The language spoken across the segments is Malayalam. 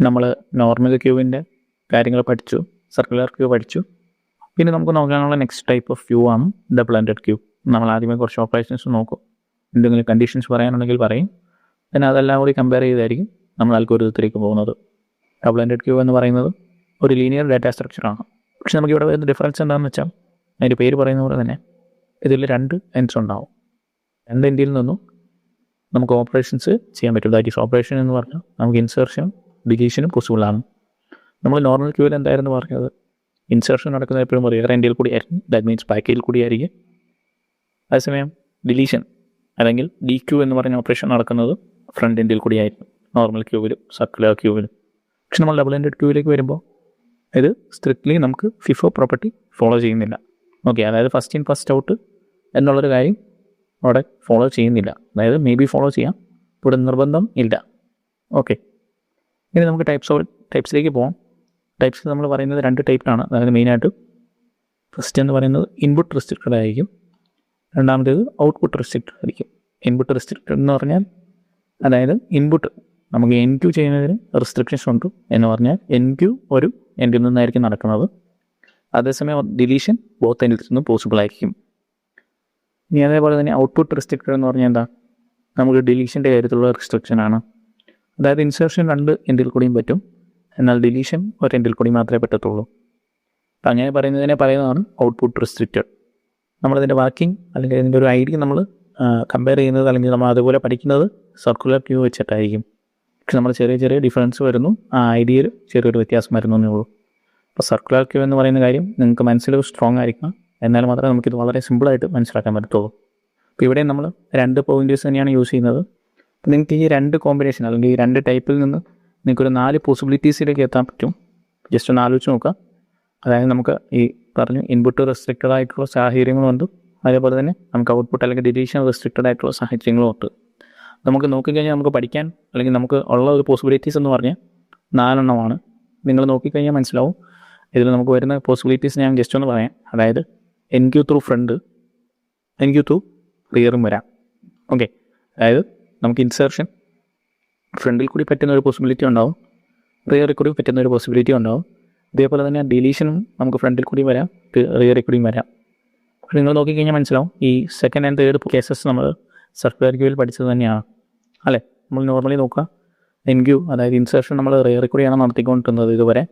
നമ്മൾ നോർമൽ ക്യൂവിൻ്റെ കാര്യങ്ങൾ പഠിച്ചു, സർക്കുലർ ക്യൂ പഠിച്ചു. പിന്നെ നമുക്ക് നോക്കാനുള്ള നെക്സ്റ്റ് ടൈപ്പ് ഓഫ് ക്യൂ ആണ് ദ ബ്ലെൻഡഡ് ക്യൂ. നമ്മൾ ആദ്യമേ കുറച്ച് ഓപ്പറേഷൻസ് നോക്കും, എന്തെങ്കിലും കണ്ടീഷൻസ് പറയാനുണ്ടെങ്കിൽ പറയും, പിന്നെ അതെല്ലാം കൂടി കമ്പയർ ചെയ്തായിരിക്കും നമ്മൾ അൽഗോരിതത്തിലേക്ക് പോകുന്നത്. ബ്ലെൻഡഡ് ക്യൂ എന്ന് പറയുന്നത് ഒരു ലീനിയർ ഡാറ്റ സ്ട്രക്ചറാണ്. പക്ഷെ നമുക്ക് ഇവിടെ വരുന്ന ഡിഫറൻസ് എന്താണെന്ന് വെച്ചാൽ, അതിൻ്റെ പേര് പറയുന്ന പോലെ തന്നെ ഇതിൽ 2 എൻഡ്സ് ഉണ്ടാവും. 2 എൻഡിൽ നിന്നും നമുക്ക് ഓപ്പറേഷൻസ് ചെയ്യാൻ പറ്റും. ദാറ്റ് ഈസ് ഓപ്പറേഷൻ എന്ന് പറഞ്ഞാൽ നമുക്ക് ഇൻസേർഷനും ഡിലീഷനും പോസിബിളാണ്. നമ്മൾ നോർമൽ ക്യൂവിൽ എന്തായിരുന്നു പറഞ്ഞത്, ഇൻസേർഷൻ നടക്കുന്നത് എപ്പോഴും റിയർ എൻഡിൽ കൂടി ആയിരിക്കും, ദാറ്റ് മീൻസ് ബാക്ക് എൻഡിൽ കൂടി ആയിരിക്കും. അതേസമയം ഡിലീഷൻ അല്ലെങ്കിൽ ഡി ക്യൂ എന്ന് പറഞ്ഞ ഓപ്പറേഷൻ നടക്കുന്നത് ഫ്രണ്ട് എൻഡിൽ കൂടി ആയിരിക്കും, നോർമൽ ക്യൂവിലും സർക്കുലർ ക്യൂവിലും. പക്ഷെ നമ്മൾ ഡബിൾ എൻഡഡ് ക്യൂവിലേക്ക് വരുമ്പോൾ ഇത് സ്ട്രിക്ട്ലി നമുക്ക് ഫിഫോ പ്രോപ്പർട്ടി ഫോളോ ചെയ്യുന്നില്ല. ഓക്കെ, അതായത് ഫസ്റ്റ് ഇൻ ഫസ്റ്റ് ഔട്ട് എന്നുള്ളൊരു കാര്യം അവിടെ ഫോളോ ചെയ്യുന്നില്ല. അതായത് മേ ബി ഫോളോ ചെയ്യാം, ഇവിടെ നിർബന്ധം ഇല്ല. ഓക്കെ, ഇനി നമുക്ക് ടൈപ്സിലേക്ക് പോകാം. ടൈപ്സ് നമ്മൾ പറയുന്നത് 2 ടൈപ്പിലാണ്. അതായത് മെയിനായിട്ട് ഫസ്റ്റ് എന്ന് പറയുന്നത് ഇൻപുട്ട് റെസ്ട്രിക്റ്റഡ് ആയിരിക്കും, രണ്ടാമത്തേത് ഔട്ട്പുട്ട് റെസ്ട്രിക്റ്റഡ് ആയിരിക്കും. ഇൻപുട്ട് റെസ്ട്രിക്റ്റഡ് എന്ന് പറഞ്ഞാൽ അതായത് ഇൻപുട്ട് നമുക്ക് എൻ ക്യൂ ചെയ്യുന്നതിന് റെസ്ട്രിക്ഷൻസ് ഉണ്ട് എന്ന് പറഞ്ഞാൽ എൻ ക്യൂ ഒരു എൻഡിൽ നിന്നായിരിക്കും നടക്കുന്നത്. അതേസമയം ഡിലീഷൻ ബോത്ത് എൻഡിൽ നിന്നും പോസിബിൾ ആയിരിക്കും. ഇനി അതേപോലെ തന്നെ ഔട്ട്പുട്ട് റെസ്ട്രിക്റ്റഡ് എന്ന് പറഞ്ഞാൽ എന്താ, നമുക്ക് ഡിലീഷൻ്റെ കാര്യത്തിലുള്ള റെസ്ട്രിക്ഷനാണ്. അതായത് ഇൻസേർഷൻ 2 എൻഡിൽ കൂടിയും പറ്റും, എന്നാൽ ഡിലീഷൻ ഒരു എൻഡിൽ കൂടി മാത്രമേ പറ്റത്തുള്ളൂ. അപ്പം അങ്ങനെ പറയുന്നതാണ് ഔട്ട്പുട്ട് റെസ്ട്രിക്റ്റഡ്. നമ്മളതിൻ്റെ വർക്കിംഗ് അല്ലെങ്കിൽ അതിൻ്റെ ഒരു ഐഡിയ നമ്മൾ കമ്പയർ ചെയ്യുന്നത് അല്ലെങ്കിൽ നമ്മൾ അതുപോലെ പഠിക്കുന്നത് സർക്കുലർ ക്യൂ വെച്ചിട്ടായിരിക്കും. പക്ഷെ നമ്മൾ ചെറിയ ഡിഫറൻസ് വരുന്നു, ആ ഐഡിയയിൽ ചെറിയൊരു വ്യത്യാസം വരുന്നേ ഉള്ളൂ. അപ്പോൾ സർക്കുലർ ക്യൂ എന്ന് പറയുന്ന കാര്യം നിങ്ങൾക്ക് മനസ്സിൽ സ്ട്രോങ് ആയിരിക്കണം, എന്നാൽ മാത്രമേ നമുക്കിത് വളരെ സിമ്പിളായിട്ട് മനസ്സിലാക്കാൻ പറ്റത്തുള്ളൂ. അപ്പോൾ ഇവിടെ നമ്മൾ 2 പോയിൻറ്റേഴ്സ് തന്നെയാണ് യൂസ് ചെയ്യുന്നത്. അപ്പോൾ നിങ്ങൾക്ക് ഈ 2 കോമ്പിനേഷൻ അല്ലെങ്കിൽ ഈ 2 ടൈപ്പിൽ നിന്ന് നിങ്ങൾക്കൊരു 4 പോസിബിലിറ്റീസിലേക്ക് എത്താൻ പറ്റും. ജസ്റ്റ് ഒന്ന് ആലോചിച്ച് നോക്കുക. അതായത് നമുക്ക് ഈ പറഞ്ഞു ഇൻപുട്ട് റെസ്ട്രിക്റ്റഡ് ആയിട്ടുള്ള സാഹചര്യങ്ങളുണ്ട്, അതേപോലെ തന്നെ നമുക്ക് ഔട്ട്പുട്ട് അല്ലെങ്കിൽ ഡിലീഷൻ റെസ്ട്രിക്റ്റഡ് ആയിട്ടുള്ള സാഹചര്യങ്ങളും ഉണ്ട്. നമുക്ക് നോക്കിക്കഴിഞ്ഞാൽ നമുക്ക് പഠിക്കാൻ അല്ലെങ്കിൽ നമുക്ക് ഉള്ള ഒരു പോസിബിലിറ്റീസ് എന്ന് പറഞ്ഞാൽ 4 എണ്ണമാണ്. നിങ്ങൾ നോക്കിക്കഴിഞ്ഞാൽ മനസ്സിലാവും. ഇതിൽ നമുക്ക് വരുന്ന പോസിബിലിറ്റീസ് ഞാൻ ജസ്റ്റ് ഒന്ന് പറയാം. അതായത് N Q through front, N Q through റിയറും വരാം. ഓക്കെ, അതായത് നമുക്ക് ഇൻസേർഷൻ ഫ്രണ്ടിൽ കൂടി പറ്റുന്ന ഒരു പോസിബിലിറ്റി ഉണ്ടാവും, റിയറിൽ കൂടി പറ്റുന്ന ഒരു പോസിബിലിറ്റി ഉണ്ടാവും. ഇതേപോലെ തന്നെ ഡിലീഷനും നമുക്ക് ഫ്രണ്ടിൽ കൂടി വരാം, റിയറിൽ കൂടിയും വരാം. പക്ഷേ നിങ്ങൾ നോക്കിക്കഴിഞ്ഞാൽ മനസ്സിലാവും ഈ സെക്കൻഡ് ആൻഡ് തേർഡ് കേസസ് നമ്മൾ സർക്കുലർ ക്യൂവിൽ പഠിച്ചത് തന്നെയാണ് അല്ലേ. നമ്മൾ നോർമലി നോക്കുക, എൻ ക്യൂ അതായത് ഇൻസേർഷൻ നമ്മൾ റിയറിൽ കൂടിയാണ് നടത്തിക്കൊണ്ടിരുന്നത് ഇതുവരെ,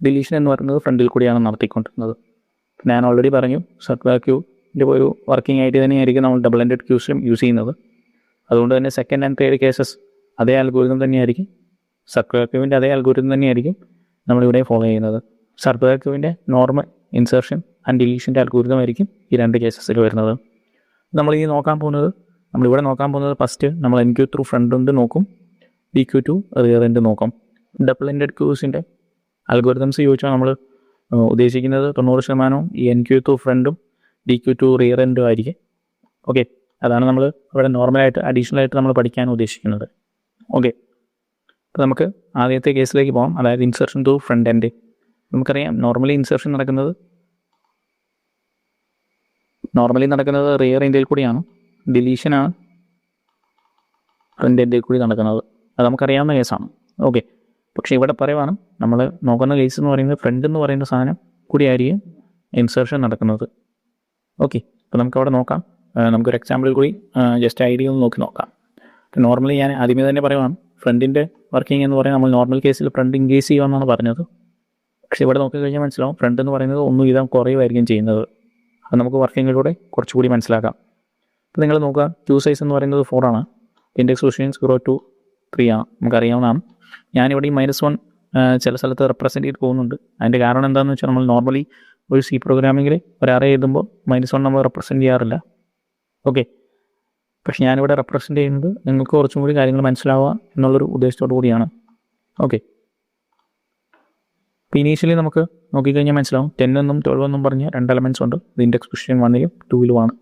ഡിലീഷൻ എന്ന് പറയുന്നത് ഫ്രണ്ടിൽ കൂടിയാണ് നടത്തിക്കൊണ്ടിരുന്നത്. ഞാൻ ഓൾറെഡി പറഞ്ഞു സർക്കുലർ ക്യൂവിൻ്റെ ഒരു വർക്കിംഗ് ആയിട്ട് തന്നെയായിരിക്കും നമ്മൾ ഡബിൾ എൻഡഡ് ക്യൂസിലും യൂസ് ചെയ്യുന്നത്. അതുകൊണ്ട് തന്നെ സെക്കൻഡ് ആൻഡ് തേർഡ് കേസസ് അതേ അൽഗോരിതം തന്നെയായിരിക്കും, സർക്കുലർ ക്യൂവിൻ്റെ അതേ അൽഗോരിതം തന്നെയായിരിക്കും നമ്മളിവിടെ ഫോളോ ചെയ്യുന്നത്. സർക്കുലർ ക്യൂവിൻ്റെ നോർമൽ ഇൻസേർഷൻ ആൻഡ് ഡിലീഷൻ്റെ അൽഗോരിതം ആയിരിക്കും ഈ 2 കേസസിൽ വരുന്നത്. നമ്മളിവിടെ നോക്കാൻ പോകുന്നത് ഫസ്റ്റ് നമ്മൾ എൻ ക്യൂ ത്രൂ ഫ്രണ്ട് ഉണ്ട് നോക്കും, dequeue to rear end നോക്കും. ഡബിൾ എൻഡഡ് ക്യൂസിൻ്റെ അൽഗോരിതംസ് ചോദിച്ചാൽ നമ്മൾ ഉദ്ദേശിക്കുന്നത് 90% ഈ എൻ ക്യൂ ടു ഫ്രണ്ടും ഡി ക്യൂ ടു റിയർ എൻഡും ആയിരിക്കും. ഓക്കെ, അതാണ് നമ്മൾ ഇവിടെ നോർമലായിട്ട് അഡീഷണലായിട്ട് നമ്മൾ പഠിക്കാൻ ഉദ്ദേശിക്കുന്നത്. ഓക്കെ, അപ്പോൾ നമുക്ക് ആദ്യത്തെ കേസിലേക്ക് പോകാം. അതായത് ഇൻസേർഷൻ ടു ഫ്രണ്ട് എൻഡ്. നമുക്കറിയാം നോർമലി ഇൻസേർഷൻ നടക്കുന്നത് റിയർ എൻഡിൽ കൂടിയാണ്, ഡിലീഷനാണ് ഫ്രണ്ട് എൻഡിൽ കൂടി നടക്കുന്നത്. അത് നമുക്കറിയാവുന്ന കേസാണ്. ഓക്കെ, പക്ഷേ ഇവിടെ പറയുവാണ് നമ്മൾ നോക്കുന്ന കേസ് എന്ന് പറയുന്നത് ഫ്രണ്ട് എന്ന് പറയുന്ന സാധനം കൂടിയായിരിക്കും ഇൻസേർഷൻ നടക്കുന്നത്. ഓക്കെ, അപ്പോൾ നമുക്കവിടെ നോക്കാം. നമുക്കൊരു എക്സാമ്പിളിൽ കൂടി ജസ്റ്റ് ഐഡിയ ഒന്ന് നോക്കാം. നോർമലി ഞാൻ ആദ്യമേ തന്നെ പറയുവാണ് ഫ്രണ്ടിൻ്റെ വർക്കിംഗ് എന്ന് പറയുന്നത് നമ്മൾ നോർമൽ കേസിൽ ഫ്രണ്ട് ഇൻഗേസ് ചെയ്യുമെന്നാണ് പറഞ്ഞത്. പക്ഷേ ഇവിടെ നോക്കിക്കഴിഞ്ഞാൽ മനസ്സിലാവും ഫ്രണ്ട് എന്ന് പറയുന്നത് 1 വീതം കുറയുമായിരിക്കും ചെയ്യുന്നത്. അത് നമുക്ക് വർക്കിങ്ങിലൂടെ കുറച്ചുകൂടി മനസ്സിലാക്കാം. അപ്പോൾ നിങ്ങൾ നോക്കുക, ക്യൂ സൈസ് എന്ന് പറയുന്നത് 4 ആണ്, ഇൻഡെക്സ് പൊസിഷൻ 0 to 3 ആണ്, നമുക്കറിയാവുന്നതാണ്. ഞാനിവിടെ ഈ -1 ചില സ്ഥലത്ത് റെപ്രസെൻറ്റ് ചെയ്ത് പോകുന്നുണ്ട്. അതിൻ്റെ കാരണം എന്താണെന്ന് വെച്ചാൽ നമ്മൾ നോർമലി ഒരു സി പ്രോഗ്രാമിങ്ങിൽ ഒരു അറേ എഴുതുമ്പോൾ -1 നമ്മൾ റെപ്രസെൻറ്റ് ചെയ്യാറില്ല. ഓക്കെ, പക്ഷെ ഞാനിവിടെ റെപ്രസെൻറ്റ് ചെയ്യുന്നത് നിങ്ങൾക്ക് കുറച്ചും കൂടി കാര്യങ്ങൾ മനസ്സിലാവുക എന്നുള്ളൊരു ഉദ്ദേശത്തോടു കൂടിയാണ്. ഓക്കെ, അപ്പോൾ ഇനീഷ്യലി നമുക്ക് നോക്കിക്കഴിഞ്ഞാൽ മനസ്സിലാവും 10 എന്നും 12 എന്നും പറഞ്ഞ് 2 എലമെൻറ്റ്സ് ഉണ്ട്. ഇത് ഇൻഡെക്സ് പൊസിഷൻ 1ലും 2ലുമാണ്.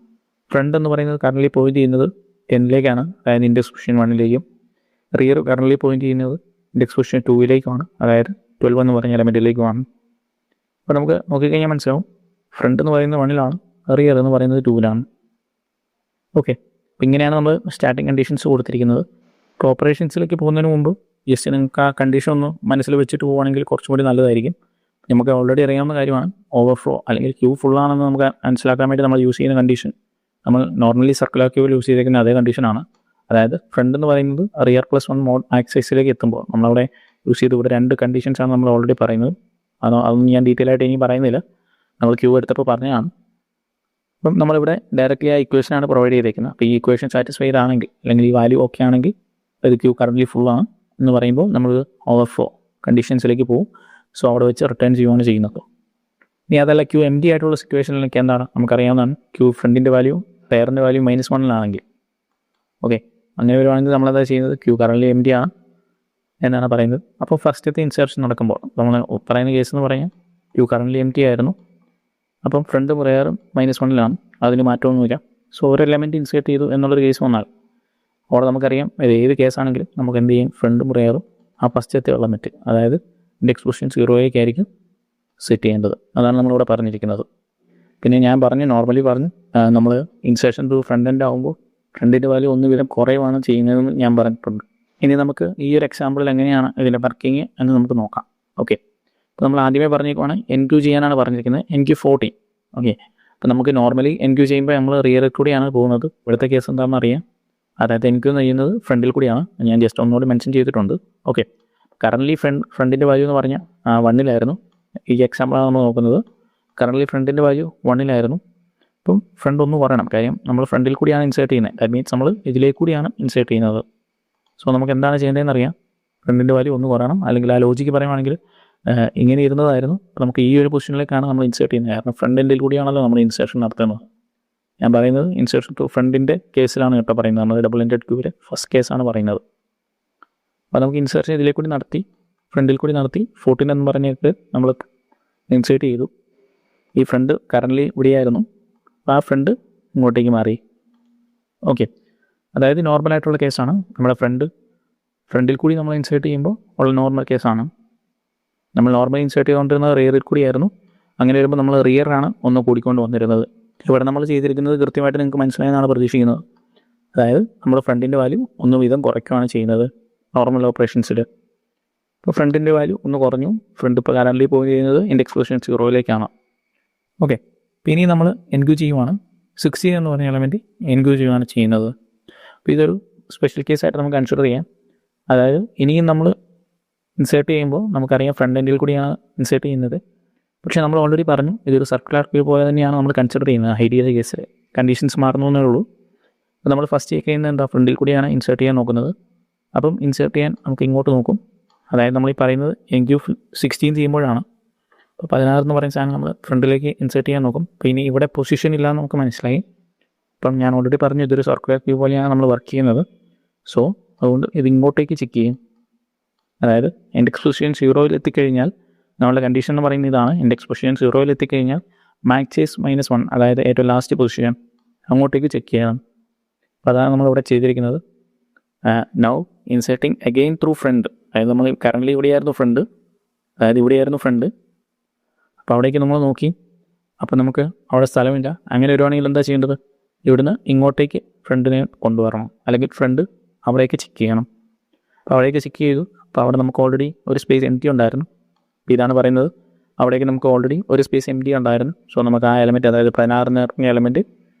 ഫ്രണ്ട് എന്ന് പറയുന്നത് കറൻറ്റ്ലി പോയിന്റ് ചെയ്യുന്നത് 10ലേക്കാണ്, അതായത് ഇൻഡെക്സ് പൊസിഷൻ 1ലേക്കും. റിയർ കറൻറ്റ്ലി പോയിന്റ് ചെയ്യുന്നത് ഇൻഡെക്സ് പൊസിഷൻ 2ലേക്കുമാണ്, അതായത് 12 എന്ന് പറഞ്ഞ എലമെൻറ്റിലേക്കുമാണ്. അപ്പോൾ നമുക്ക് നോക്കിക്കഴിഞ്ഞാൽ മനസ്സിലാവും ഫ്രണ്ട് എന്ന് പറയുന്നത് 1ലാണ്, റിയർ എന്ന് പറയുന്നത് 2ലാണ്. ഓക്കെ, അപ്പോൾ ഇങ്ങനെയാണ് നമ്മൾ സ്റ്റാർട്ടിങ് കണ്ടീഷൻസ് കൊടുത്തിരിക്കുന്നത്. ഇപ്പോൾ ഓപ്പറേഷൻസിലേക്ക് പോകുന്നതിന് മുമ്പ് ജസ്റ്റ് നിങ്ങൾക്ക് ആ കണ്ടീഷൻ ഒന്ന് മനസ്സിൽ വെച്ചിട്ട് പോവുകയാണെങ്കിൽ കുറച്ചും കൂടി നല്ലതായിരിക്കും. നമുക്ക് ഓൾറെഡി അറിയാവുന്ന കാര്യമാണ് ഓവർഫ്ലോ അല്ലെങ്കിൽ ക്യൂ ഫുള്ളാണെന്ന് നമുക്ക് മനസ്സിലാക്കാൻ വേണ്ടി നമ്മൾ യൂസ് ചെയ്യുന്ന കണ്ടീഷൻ നമ്മൾ നോർമലി സർക്കുലർ ക്യൂവിൽ യൂസ് ചെയ്തിരിക്കുന്ന അതേ കണ്ടീഷനാണ്. അതായത് ഫ്രണ്ട് എന്ന് പറയുന്നത് റിയർ +1 മോഡ് ആക്സൈസിലേക്ക് എത്തുമ്പോൾ നമ്മളവിടെ യൂസ് ചെയ്ത് ഇവിടെ 2 കണ്ടീഷൻസാണ് നമ്മൾ ഓൾറെഡി പറയുന്നത്. അതൊന്നും ഞാൻ ഡീറ്റെയിൽ ആയിട്ട് ഇനി പറയുന്നില്ല, നമ്മൾ ക്യൂ എടുത്തപ്പോൾ പറഞ്ഞതാണ്. അപ്പം നമ്മളിവിടെ ഡയറക്റ്റ്ലി ആ ഇക്വേഷനാണ് പ്രൊവൈഡ് ചെയ്തേക്കുന്നത്. അപ്പോൾ ഈ ഇക്വേഷൻ സാറ്റിസ്ഫൈഡ് ആണെങ്കിൽ അല്ലെങ്കിൽ ഈ വാല്യൂ ഓക്കെ ആണെങ്കിൽ ഇത് ക്യൂ കറൻ്റ്ലി ഫുള്ളാണ് എന്ന് പറയുമ്പോൾ നമ്മൾ ഓവർഫ്ലോ കണ്ടീഷൻസിലേക്ക് പോകും. സോ അവിടെ വെച്ച് റിട്ടേൺ ചെയ്യുകയാണ് ചെയ്യുന്നത്. ഇനി അതല്ല ക്യൂ എം ഡി ആയിട്ടുള്ള സിറ്റുവേഷനിലൊക്കെ എന്താണ് നമുക്കറിയാവുന്നതാണ്. ക്യൂ ഫ്രണ്ടിൻ്റെ വാല്യൂ പെയറിൻ്റെ വാല്യൂ -1 ഓക്കെ, അങ്ങനെ വരുവാണെങ്കിൽ നമ്മളെന്താ ചെയ്യുന്നത്, ക്യൂ കറൻ്റ്ലി എം ഡി ആണ് എന്നാണ് പറയുന്നത്. അപ്പോൾ ഫസ്റ്റത്തെ ഇൻസേർഷൻ നടക്കുമ്പോൾ നമ്മൾ പറയുന്ന കേസ് എന്ന് പറഞ്ഞാൽ ക്യൂ കറൻ്റ്ലി എം ടി ആയിരുന്നു. അപ്പം ഫ്രണ്ടും റിയറും -1 അതിന് മാറ്റമൊന്നുമില്ല. സോ ഒരു എലമെൻറ്റ് ഇൻസേർട്ട് ചെയ്തു എന്നുള്ളൊരു കേസ് വന്നാൽ അവിടെ നമുക്കറിയാം ഏത് കേസാണെങ്കിലും നമുക്ക് എന്ത് ചെയ്യും, ഫ്രണ്ടും റിയറും ആ ഫസ്റ്റത്തെ എലമെൻറ്റ് അതായത് ഇൻഡെക്സ് പൊസിഷൻ 0 സെറ്റ് ചെയ്യേണ്ടത്. അതാണ് നമ്മളിവിടെ പറഞ്ഞിരിക്കുന്നത്. പിന്നെ ഞാൻ നോർമലി പറഞ്ഞു നമ്മൾ ഇൻസേർഷൻ ടു ഫ്രണ്ട് എൻഡ് ആകുമ്പോൾ ഫ്രണ്ടിൻ്റെ വാല്യൂ 1 വീതം കുറയുവാണ് ചെയ്യുന്നതെന്ന് ഞാൻ പറഞ്ഞിട്ടുണ്ട്. ഇനി നമുക്ക് ഈ ഒരു എക്സാമ്പിളിൽ എങ്ങനെയാണ് ഇതിൻ്റെ വർക്കിംഗ് എന്ന് നമുക്ക് നോക്കാം. ഓക്കെ, അപ്പോൾ നമ്മൾ ആദ്യമേ പറഞ്ഞേക്കുവാണ് NQ ചെയ്യാനാണ് പറഞ്ഞിരിക്കുന്നത്, NQ14. ഓക്കെ, അപ്പോൾ നമുക്ക് നോർമലി NQ ചെയ്യുമ്പോൾ നമ്മൾ റിയറിൽ കൂടിയാണ് പോകുന്നത്. ഇവിടുത്തെ കേസ് എന്താണെന്ന് അറിയാം, അതായത് NQ ചെയ്യുന്നത് ഫ്രണ്ടിൽ കൂടിയാണ്. ഞാൻ ജസ്റ്റ് ഒന്നുകൂടി മെൻഷൻ ചെയ്തിട്ടുണ്ട്. ഓക്കെ, കറൻ്റ്ലി ഫ്രണ്ടിൻ്റെ വാല്യൂ എന്ന് പറഞ്ഞാൽ 1 ഈ എക്സാമ്പിളാണ് നമ്മൾ നോക്കുന്നത്. കറൻ്റ്ലി ഫ്രണ്ടിൻ്റെ വാല്യൂ 1 അപ്പം ഫ്രണ്ട് ഒന്ന് കുറയണം, കാര്യം നമ്മൾ ഫ്രണ്ടിൽ കൂടിയാണ് ഇൻസേർട്ട് ചെയ്യുന്നത്. ദാറ്റ് മീൻസ് നമ്മൾ ഇതിലേക്ക് കൂടിയാണ് ഇൻസേർട്ട് ചെയ്യുന്നത്. സോ നമുക്ക് എന്താണ് ചെയ്യേണ്ടതെന്ന് അറിയാം, ഫ്രണ്ടിൻ്റെ വാല്യൂ 1 കുറയണം. അല്ലെങ്കിൽ ആ ലോജിക്ക് പറയുവാണെങ്കിൽ ഇങ്ങനെ ഇരുന്നതായിരുന്നു, അപ്പോൾ നമുക്ക് ഈ ഒരു പൊസിഷനിലേക്കാണ് നമ്മൾ ഇൻസേർട്ട് ചെയ്യുന്നത്. കാരണം ഫ്രണ്ട് എൻഡിൽ കൂടിയാണല്ലോ നമ്മൾ ഇൻസേർഷൻ നടത്തുന്നത്. ഞാൻ പറയുന്നത് ഇൻസേർഷൻ ടു ഫ്രണ്ടിൻ്റെ കേസിലാണ് കേട്ടോ പറയുന്നത്, നമ്മൾ ഡബിൾ എൻഡഡ് ക്യൂവിൽ ഫസ്റ്റ് കേസാണ് പറയുന്നത്. അപ്പോൾ നമുക്ക് ഇൻസേർഷൻ ഇതിലേക്ക് കൂടി നടത്തി, ഫ്രണ്ടിൽ കൂടി നടത്തി 14 എന്ന് പറഞ്ഞിട്ട് നമ്മൾ ഇൻസേർട്ട് ചെയ്തു. ഈ ഫ്രണ്ട് കറൻ്റ്ലി ഇവിടെയായിരുന്നു, അപ്പോൾ ആ ഫ്രണ്ട് ഇങ്ങോട്ടേക്ക് മാറി. ഓക്കെ, അതായത് നോർമലായിട്ടുള്ള കേസാണ്. നമ്മുടെ ഫ്രണ്ടിൽ കൂടി നമ്മൾ ഇൻസേർട്ട് ചെയ്യുമ്പോൾ ഉള്ള നോർമൽ കേസാണ്. നമ്മൾ നോർമൽ ഇൻസേർട്ട് ചെയ്തുകൊണ്ടിരുന്നത് റിയറിൽ കൂടിയായിരുന്നു. അങ്ങനെ വരുമ്പോൾ നമ്മൾ റിയറാണ് ഒന്ന് കൂടിക്കൊണ്ട് വന്നിരുന്നത്. ഇവിടെ നമ്മൾ ചെയ്തിരിക്കുന്നത് കൃത്യമായിട്ട് നിങ്ങൾക്ക് മനസ്സിലായെന്നാണ് പ്രതീക്ഷിക്കുന്നത്. അതായത് നമ്മൾ ഫ്രണ്ടിൻ്റെ വാല്യൂ 1 വീതം കുറയ്ക്കുകയാണ് ചെയ്യുന്നത് നോർമൽ ഓപ്പറേഷൻസിൽ. ഇപ്പോൾ ഫ്രണ്ടിൻ്റെ വാല്യൂ 1 കുറഞ്ഞു. ഫ്രണ്ട് ഇപ്പോൾ കറൻ്റ്ലി പോയി ചെയ്യുന്നത് ഇൻഡെക്സ് പൊസിഷൻ 0 ഓക്കെ, പിന്നെ നമ്മൾ NQ ചെയ്യുവാണ്. 16 എന്ന് പറഞ്ഞ എലമെൻറ്റ് NQ ചെയ്യുകയാണ് ചെയ്യുന്നത്. അപ്പോൾ ഇതൊരു സ്പെഷ്യൽ കേസായിട്ട് നമുക്ക് കൺസിഡർ ചെയ്യാം. അതായത് ഇനിയും നമ്മൾ ഇൻസേർട്ട് ചെയ്യുമ്പോൾ നമുക്കറിയാം ഫ്രണ്ട് എൻഡിൽ കൂടിയാണ് ഇൻസേർട്ട് ചെയ്യുന്നത്. പക്ഷേ നമ്മൾ ഓൾറെഡി പറഞ്ഞു ഇതൊരു സർക്കുലർ ക്യൂ പോലെ തന്നെയാണ് നമ്മൾ കൺസിഡർ ചെയ്യുന്നത്. ഹൈഡ് ചെയ്ത കേസിൽ കണ്ടീഷൻസ് മാറുന്നേ ഉള്ളൂ. അപ്പോൾ നമ്മൾ ഫസ്റ്റ് ചെക്ക് ചെയ്യുന്നത് എന്താ, ഫ്രണ്ടിൽ കൂടിയാണ് ഇൻസേർട്ട് ചെയ്യാൻ നോക്കുന്നത്. അപ്പം ഇൻസേർട്ട് ചെയ്യാൻ നമുക്ക് ഇങ്ങോട്ട് നോക്കും. അതായത് നമ്മൾ ഈ പറയുന്നത് NQ16 ചെയ്യുമ്പോഴാണ്. അപ്പോൾ 16 എന്ന് പറയുന്ന സാധനം നമ്മൾ ഫ്രണ്ടിലേക്ക് ഇൻസേർട്ട് ചെയ്യാൻ നോക്കും. പിന്നെ ഇവിടെ പൊസിഷൻ ഇല്ലയെന്ന് നമുക്ക് മനസ്സിലായി. ഇപ്പം ഞാൻ ഓൾറെഡി പറഞ്ഞു ഇതൊരു സർക്കുലർ ക്യൂ പോലെയാണ് നമ്മൾ വർക്ക് ചെയ്യുന്നത്. സോ അതുകൊണ്ട് ഇത് ഇങ്ങോട്ടേക്ക് ചെക്ക് ചെയ്യും. അതായത് ഇൻഡെക്സ് പൊസിഷൻ 0 എത്തിക്കഴിഞ്ഞാൽ നമ്മളുടെ കണ്ടീഷൻ എന്ന് പറയുന്നത് ഇതാണ്, ഇൻഡെക്സ് പൊസിഷൻ 0 എത്തിക്കഴിഞ്ഞാൽ മാക്സൈസ് -1 അതായത് ഏറ്റവും ലാസ്റ്റ് പൊസിഷൻ അങ്ങോട്ടേക്ക് ചെക്ക് ചെയ്യണം. അപ്പോൾ അതാണ് നമ്മളിവിടെ ചെയ്തിരിക്കുന്നത്. Now inserting again through front. അതായത് നമ്മൾ കറൻ്റ്ലി ഇവിടെയായിരുന്നു ഫ്രണ്ട്, അപ്പോൾ അവിടേക്ക് നമ്മൾ നോക്കി. അപ്പോൾ നമുക്ക് അവിടെ സ്ഥലമില്ല. അങ്ങനെ വരുവാണെങ്കിൽ എന്താ ചെയ്യേണ്ടത്, ഇവിടുന്ന് ഇങ്ങോട്ടേക്ക് ഫ്രണ്ടിനെ കൊണ്ടുവരണം, അല്ലെങ്കിൽ ഫ്രണ്ട് അവിടേക്ക് ചെക്ക് ചെയ്യണം. അപ്പോൾ അവിടേക്ക് ചെക്ക് ചെയ്തു. അപ്പോൾ അവിടെ നമുക്ക് ഓൾറെഡി ഒരു സ്പേസ് എംപ്റ്റി ഉണ്ടായിരുന്നു. ഇതാണ് പറയുന്നത്, അവിടേക്ക് നമുക്ക് ഓൾറെഡി ഒരു സ്പേസ് എംപ്റ്റി ഉണ്ടായിരുന്നു. സോ നമുക്ക് ആ എലമെൻറ്റ്, അതായത് 16 ഇറങ്ങിയ എലമെൻറ്റ്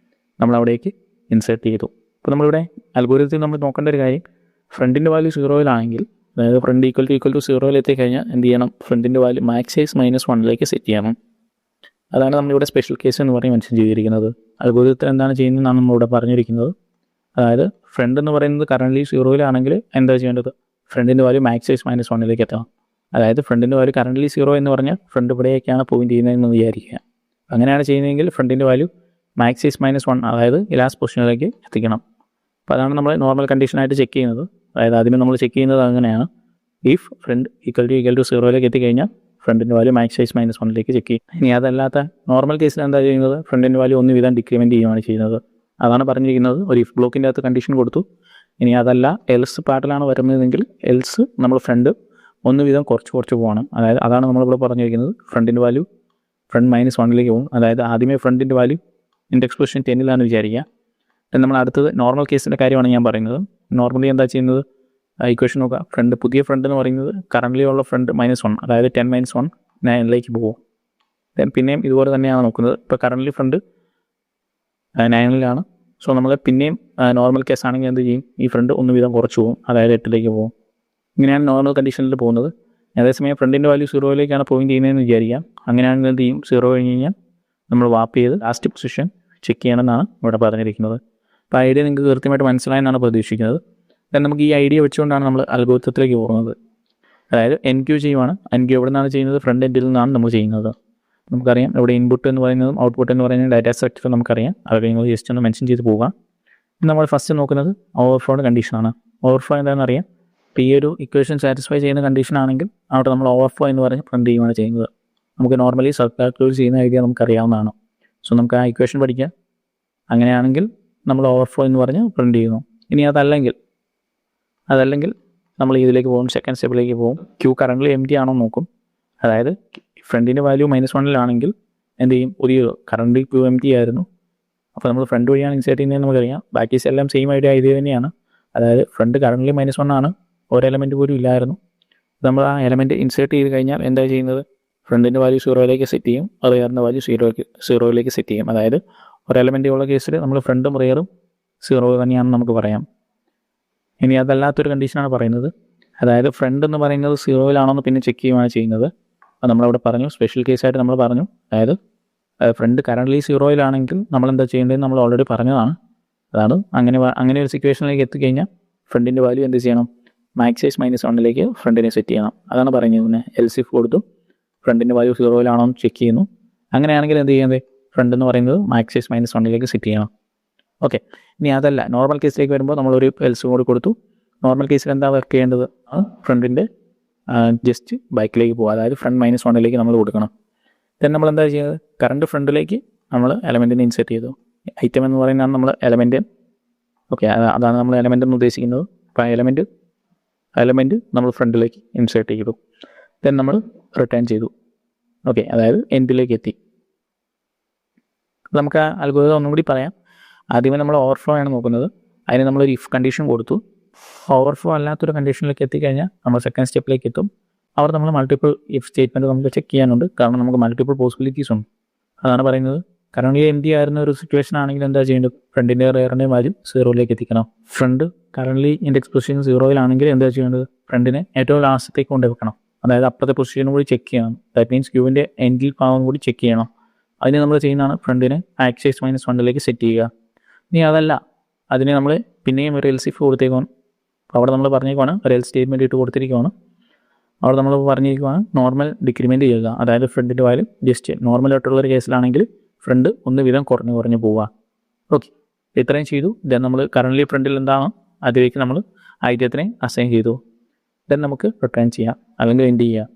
നമ്മൾ അവിടേക്ക് ഇൻസേർട്ട് ചെയ്തു. അപ്പോൾ നമ്മളിവിടെ അൽഗോരിതത്തിൽ നമ്മൾ നോക്കേണ്ട ഒരു കാര്യം, ഫ്രണ്ടിൻ്റെ വാല്യൂ 0 അതായത് ഫ്രണ്ട് ഈക്വൽ ടു 0 എത്തിക്കഴിഞ്ഞാൽ എന്ത് ചെയ്യണം, ഫ്രണ്ടിൻ്റെ വാല്യൂ മാക്സൈസ് -1 സെറ്റ് ചെയ്യണം. അതാണ് നമ്മളിവിടെ സ്പെഷ്യൽ കേസ് എന്ന് പറഞ്ഞ് മെൻഷൻ ചെയ്തിരിക്കുന്നത്. അൽഗോരിതത്തിൽ എന്താണ് ചെയ്യുന്നതെന്നാണ് നമ്മളിവിടെ പറഞ്ഞിരിക്കുന്നത്. അതായത് ഫ്രണ്ട് എന്ന് പറയുന്നത് കറൻ്റ്ലി 0 എന്താ ചെയ്യേണ്ടത്, ഫ്രണ്ടിൻ്റെ വാല്യൂ മാക്സൈസ് -1 എത്തണം. അതായത് ഫ്രണ്ടിൻ്റെ വാല്യൂ കറൻ്റ്ലി 0 എന്ന് പറഞ്ഞാൽ ഫ്രണ്ട് ഇവിടേക്കാണ് പോയിന്റ് ചെയ്യുന്നതെന്ന് വിചാരിക്കുക. അങ്ങനെയാണ് ചെയ്യുന്നതെങ്കിൽ ഫ്രണ്ടിൻ്റെ വാല്യൂ മാക്സൈസ് -1 അതായത് ലാസ്റ്റ് പൊസിഷനിലേക്ക് എത്തിക്കണം. അപ്പോൾ അതാണ് നമ്മൾ നോർമൽ കണ്ടീഷനായിട്ട് ചെക്ക് ചെയ്യുന്നത്. അതായത് ആദ്യമേ നമ്മൾ ചെക്ക് ചെയ്യുന്നത് അങ്ങനെയാണ്. ഇഫ് ഫ്രണ്ട് ഈക്വൽ ടു 0 എത്തിക്കഴിഞ്ഞാൽ ഫ്രണ്ടിൻ്റെ വാല്യൂ മാക്സൈസ് -1 ചെക്ക് ചെയ്യും. ഇനി അതല്ലാത്ത നോർമൽ കേസിൽ എന്താ ചെയ്യുന്നത്, ഫ്രണ്ടിൻ്റെ വാല്യൂ 1 വീതം ഡിക്രിമെൻറ്റ് ചെയ്യുകയാണ് ചെയ്യുന്നത്. അതാണ് പറഞ്ഞിരിക്കുന്നത്. ഒരു ഇഫ് ബ്ലോക്കിൻ്റെ അകത്ത് കണ്ടീഷൻ കൊടുത്തു. ഇനി അതല്ല എൽസ് പാർട്ടിലാണ് വരുന്നതെങ്കിൽ എൽസ് നമ്മൾ ഫ്രണ്ട് 1 വീതം കുറച്ച് പോകണം. അതായത് അതാണ് നമ്മളിവിടെ പറഞ്ഞിരിക്കുന്നത്. ഫ്രണ്ടിൻ്റെ വാല്യൂ ഫ്രണ്ട് -1 പോകും. അതായത് ആദ്യമേ ഫ്രണ്ടിൻ്റെ വാല്യൂ ഇൻഡെക്സ് പൊസിഷൻ 10 വിചാരിക്കുക. നമ്മൾ അടുത്തത് നോർമൽ കേസിൻ്റെ കാര്യമാണ് ഞാൻ പറയുന്നത്. നോർമലി എന്താ ചെയ്യുന്നത്, ഇക്വേഷൻ നോക്കുക. പുതിയ ഫ്രണ്ട് എന്ന് പറയുന്നത് കറൻ്റ്ലി ഉള്ള ഫ്രണ്ട് -1, അതായത് 10 - 1 9ലേക്ക് പോകും. പിന്നെയും ഇതുപോലെ തന്നെയാണ് നോക്കുന്നത്. ഇപ്പോൾ കറൻ്റ്ലി ഫ്രണ്ട് 9ലാണ്. സോ നമ്മൾ പിന്നെയും നോർമൽ കേസ് ആണെങ്കിൽ എന്ത് ചെയ്യും, ഈ ഫ്രണ്ട് ഒന്ന് വീതം കുറച്ച് പോകും, അതായത് 8ലേക്ക് പോകും. ഇങ്ങനെയാണ് നോർമൽ കണ്ടീഷനിൽ പോകുന്നത്. അതേസമയം ഫ്രണ്ടിൻ്റെ വാല്യൂ 0ലേക്കാണ് പോയിന്റ് ചെയ്യുന്നതെന്ന് വിചാരിക്കാം. അങ്ങനെയാണെങ്കിൽ എന്ത് ചെയ്യും, 0 കഴിഞ്ഞ് കഴിഞ്ഞാൽ നമ്മൾ വാപ്പ് ചെയ്ത് ലാസ്റ്റ് പൊസിഷൻ ചെക്ക് ചെയ്യണമെന്നാണ് ഇവിടെ പറഞ്ഞിരിക്കുന്നത്. അപ്പോൾ ഐഡിയ നിങ്ങൾക്ക് കൃത്യമായിട്ട് മനസ്സിലായെന്നാണ് പ്രതീക്ഷിക്കുന്നത്. നമുക്ക് ഈ ഐഡിയ വെച്ചുകൊണ്ടാണ് നമ്മൾ അൽഗോരിതത്തിലേക്ക് പോകുന്നത്. അതായത് NQ ചെയ്യുവാണ്. NQ എവിടെ നിന്നാണ് ചെയ്യുന്നത്, ഫ്രണ്ട് എൻഡിൽ നിന്നാണ് നമ്മൾ ചെയ്യുന്നത്. നമുക്കറിയാം ഇവിടെ ഇൻപുട്ട് എന്ന് പറയുന്നതും ഔട്ട്പുട്ട് എന്ന് പറയുന്നത് ഡാറ്റാ സ്ട്രക്ചർ നമുക്കറിയാം. അതൊക്കെ നിങ്ങൾ ജസ്റ്റ് ഒന്ന് മെൻഷൻ ചെയ്ത് പോകാം. നമ്മൾ ഫസ്റ്റ് നോക്കുന്നത് ഓവർഫ്ലോയുടെ കണ്ടീഷനാണ്. ഓവർഫ്ലോ എന്താണെന്ന് അറിയാം. ഇപ്പോൾ ഈ ഒരു ഇക്വേഷൻ സാറ്റിസ്ഫൈ ചെയ്യുന്ന കണ്ടീഷൻ ആണെങ്കിൽ അവിടെ നമ്മൾ ഓവർഫ്ലോ എന്ന് പറഞ്ഞ് പ്രിന്റ് ചെയ്യുകയാണ് ചെയ്യുന്നത്. നമുക്ക് നോർമലി സർക്കുലർ ചെയ്യുന്ന ഐഡിയ നമുക്കറിയാവുന്നതാണ്. സോ നമുക്ക് ആ ഇക്വേഷൻ പഠിക്കാം. അങ്ങനെയാണെങ്കിൽ നമ്മൾ ഓവർഫ്ലോ എന്ന് പറഞ്ഞ് പ്രിന്റ് ചെയ്യുന്നു. ഇനി അതല്ലെങ്കിൽ നമ്മൾ ഇതിലേക്ക് പോകും, സെക്കൻഡ് സ്റ്റെപ്പിലേക്ക് പോകും. ക്യൂ കറൻ്റ് എംറ്റി ആണോ നോക്കും. അതായത് ഫ്രണ്ടിൻ്റെ വാല്യൂ -1 എന്ത് ചെയ്യും, പുതിയൊരു കറണ്ട് ക്യൂ എംറ്റി ആയിരുന്നു. അപ്പോൾ നമ്മൾ ഫ്രണ്ട് വഴിയാണ് ഇൻസേർട്ട് ചെയ്യുന്നത് നമുക്കറിയാം. ബാക്കി എല്ലാം സെയിം ഐഡിയ തന്നെയാണ്. അതായത് ഫ്രണ്ട് കറൻ്റ് -1 ഒരു എലമെൻറ്റ് പോലും ഇല്ലായിരുന്നു. നമ്മൾ ആ എലമെൻറ്റ് ഇൻസേർട്ട് ചെയ്ത് കഴിഞ്ഞാൽ എന്താ ചെയ്യുന്നത്, ഫ്രണ്ടിൻ്റെ വാല്യൂ 0ലേക്ക് സെറ്റ് ചെയ്യും, റിയറിൻ്റെ വാല്യൂ 0ലേക്ക് സെറ്റ് ചെയ്യും. അതായത് ഒരു എലമെൻറ്റ് ഉള്ള കേസിൽ നമ്മൾ ഫ്രണ്ടും റിയറും 0 തന്നെയാണെന്ന് നമുക്ക് പറയാം. ഇനി അതല്ലാത്തൊരു കണ്ടീഷനാണ് പറയുന്നത്. അതായത് ഫ്രണ്ട് എന്ന് പറയുന്നത് 0ലാണോന്ന് പിന്നെ ചെക്ക് ചെയ്യുകയാണ് ചെയ്യുന്നത്. അത് നമ്മളവിടെ പറഞ്ഞു, സ്പെഷ്യൽ കേസായിട്ട് നമ്മൾ പറഞ്ഞു. അതായത് ഫ്രണ്ട് കറൻ്റ്ലി 0ലാണെങ്കിൽ നമ്മൾ എന്താ ചെയ്യേണ്ടതെന്ന് നമ്മൾ ഓൾറെഡി പറഞ്ഞതാണ്. അതാണ് അങ്ങനെ ഒരു സിറ്റുവേഷനിലേക്ക് എത്തിക്കഴിഞ്ഞാൽ ഫ്രണ്ടിൻ്റെ വാല്യൂ എന്ത് ചെയ്യണം, മാക്സൈസ് -1ലേക്ക് ഫ്രണ്ടിനെ സെറ്റ് ചെയ്യണം. അതാണ് പറയുന്നത്. പിന്നെ എൽസിഫ് കൊടുത്തു ഫ്രണ്ടിൻ്റെ വാല്യൂ 0ലാണോ എന്ന് ചെക്ക് ചെയ്യുന്നു. അങ്ങനെയാണെങ്കിൽ എന്ത് ചെയ്യുന്നത്, ഫ്രണ്ട് എന്ന് പറയുന്നത് മാക്സൈസ് -1ലേക്ക് സെറ്റ് ചെയ്യണം. ഓക്കെ. ഇനി അതല്ല, നോർമൽ കേസിലേക്ക് വരുമ്പോൾ നമ്മളൊരു എൽസ് കോഡ് കൊടുത്തു. നോർമൽ കേസിൽ എന്താ വർക്ക് ചെയ്യേണ്ടത്, ഫ്രണ്ടിൻ്റെ ജസ്റ്റ് ബാക്കിലേക്ക് പോകുക. അതായത് ഫ്രണ്ട് -1ലേക്ക് നമ്മൾ കൊടുക്കണം. ദെൻ നമ്മൾ എന്താ ചെയ്യുന്നത്, കറണ്ട് ഫ്രണ്ടിലേക്ക് നമ്മൾ എലമെൻറ്റിനെ ഇൻസെർട്ട് ചെയ്തു. ഐറ്റം എന്ന് പറയുന്നതാണ് നമ്മൾ എലമെൻറ്റ്. ഓക്കെ, അതാണ് നമ്മൾ എലമെൻ്റ് എന്ന് ഉദ്ദേശിക്കുന്നത്. അപ്പോൾ എലമെൻറ്റ് നമ്മൾ ഫ്രണ്ടിലേക്ക് ഇൻസേർട്ട് ചെയ്തു. ദെൻ നമ്മൾ റിട്ടേൺ ചെയ്തു. ഓക്കെ, അതായത് എൻഡിലേക്ക് എത്തി. നമുക്ക് ആ അൽഗോരിതം ഒന്നും കൂടി പറയാം. ആദ്യമേ നമ്മൾ ഓവർഫ്ലോ ആണ് നോക്കുന്നത്. അതിന് നമ്മളൊരു ഇഫ് കണ്ടീഷൻ കൊടുത്തു. ഓവർഫ്ലോ അല്ലാത്തൊരു കണ്ടീഷനിലേക്ക് എത്തിക്കഴിഞ്ഞാൽ നമ്മൾ സെക്കൻഡ് സ്റ്റെപ്പിലേക്ക് എത്തും. അവിടെ നമ്മൾ മൾട്ടിപ്പിൾ ഇഫ് സ്റ്റേറ്റ്മെൻറ്റ് നമുക്ക് ചെക്ക് ചെയ്യാനുണ്ട്. കാരണം നമുക്ക് മൾട്ടിപ്പിൾ പോസിബിലിറ്റീസ് ഉണ്ട്. അതാണ് പറയുന്നത്. കാരണം ഈ എംറ്റി ആയിരുന്ന ഒരു സിറ്റുവേഷൻ ആണെങ്കിൽ എന്താ ചെയ്യേണ്ടത്, ഫ്രണ്ടിൻ്റെ റിയറിൻ്റെ വാല്യൂ 0ലേക്ക് എത്തിക്കണം. ഫ്രണ്ട് കറൻ്റ്ലി ഇൻഡെക്സ് പൊസിഷൻ 0ലാണെങ്കിൽ എന്താ ചെയ്യേണ്ടത്, ഫ്രണ്ടിനെ ഏറ്റവും ലാസ്റ്റത്തേക്ക് കൊണ്ടുവെക്കണം. അതായത് അപ്പുറത്തെ പൊസിഷനും കൂടി ചെക്ക് ചെയ്യണം. ദാറ്റ് മീൻസ് ക്യൂവിൻ്റെ എൻഡിൽ ഭാഗം കൂടി ചെക്ക് ചെയ്യണം. അതിന് നമ്മൾ ചെയ്യുന്നതാണ് ഫ്രണ്ടിനെ ആക്സൈസ് -1ലേക്ക് സെറ്റ് ചെയ്യുക. ഇനി അതല്ല, അതിനെ നമ്മൾ പിന്നെയും ഒരു എൽസിഫ് കൊടുത്തേക്കാണ്. അവിടെ നമ്മൾ പറഞ്ഞേക്കുവാണ്, ഒരു എൽ സ്റ്റേറ്റ്മെൻറ്റ് ഇട്ട് കൊടുത്തിരിക്കുവാണ്. അവിടെ നമ്മൾ പറഞ്ഞിരിക്കുവാണ് നോർമൽ ഡിക്രിമെൻറ്റ് ചെയ്യുക. അതായത് ഫ്രണ്ടിൻ്റെ വാല്യൂ ജസ്റ്റ് നോർമലായിട്ടുള്ളൊരു കേസിലാണെങ്കിൽ ഫ്രണ്ട് ഒന്ന് വീതം കുറഞ്ഞ് പോവുക. ഓക്കെ, ഇത്രയും ചെയ്തു. ദെൻ നമ്മൾ കറൻ്റ്ലി ഫ്രണ്ടിൽ എന്താണ് അതിലേക്ക് നമ്മൾ ഐറ്റത്തിനെ അസൈൻ ചെയ്തു. ദെൻ നമുക്ക് റിട്ടേൺ ചെയ്യാം, അല്ലെങ്കിൽ എൻഡ് ചെയ്യാം.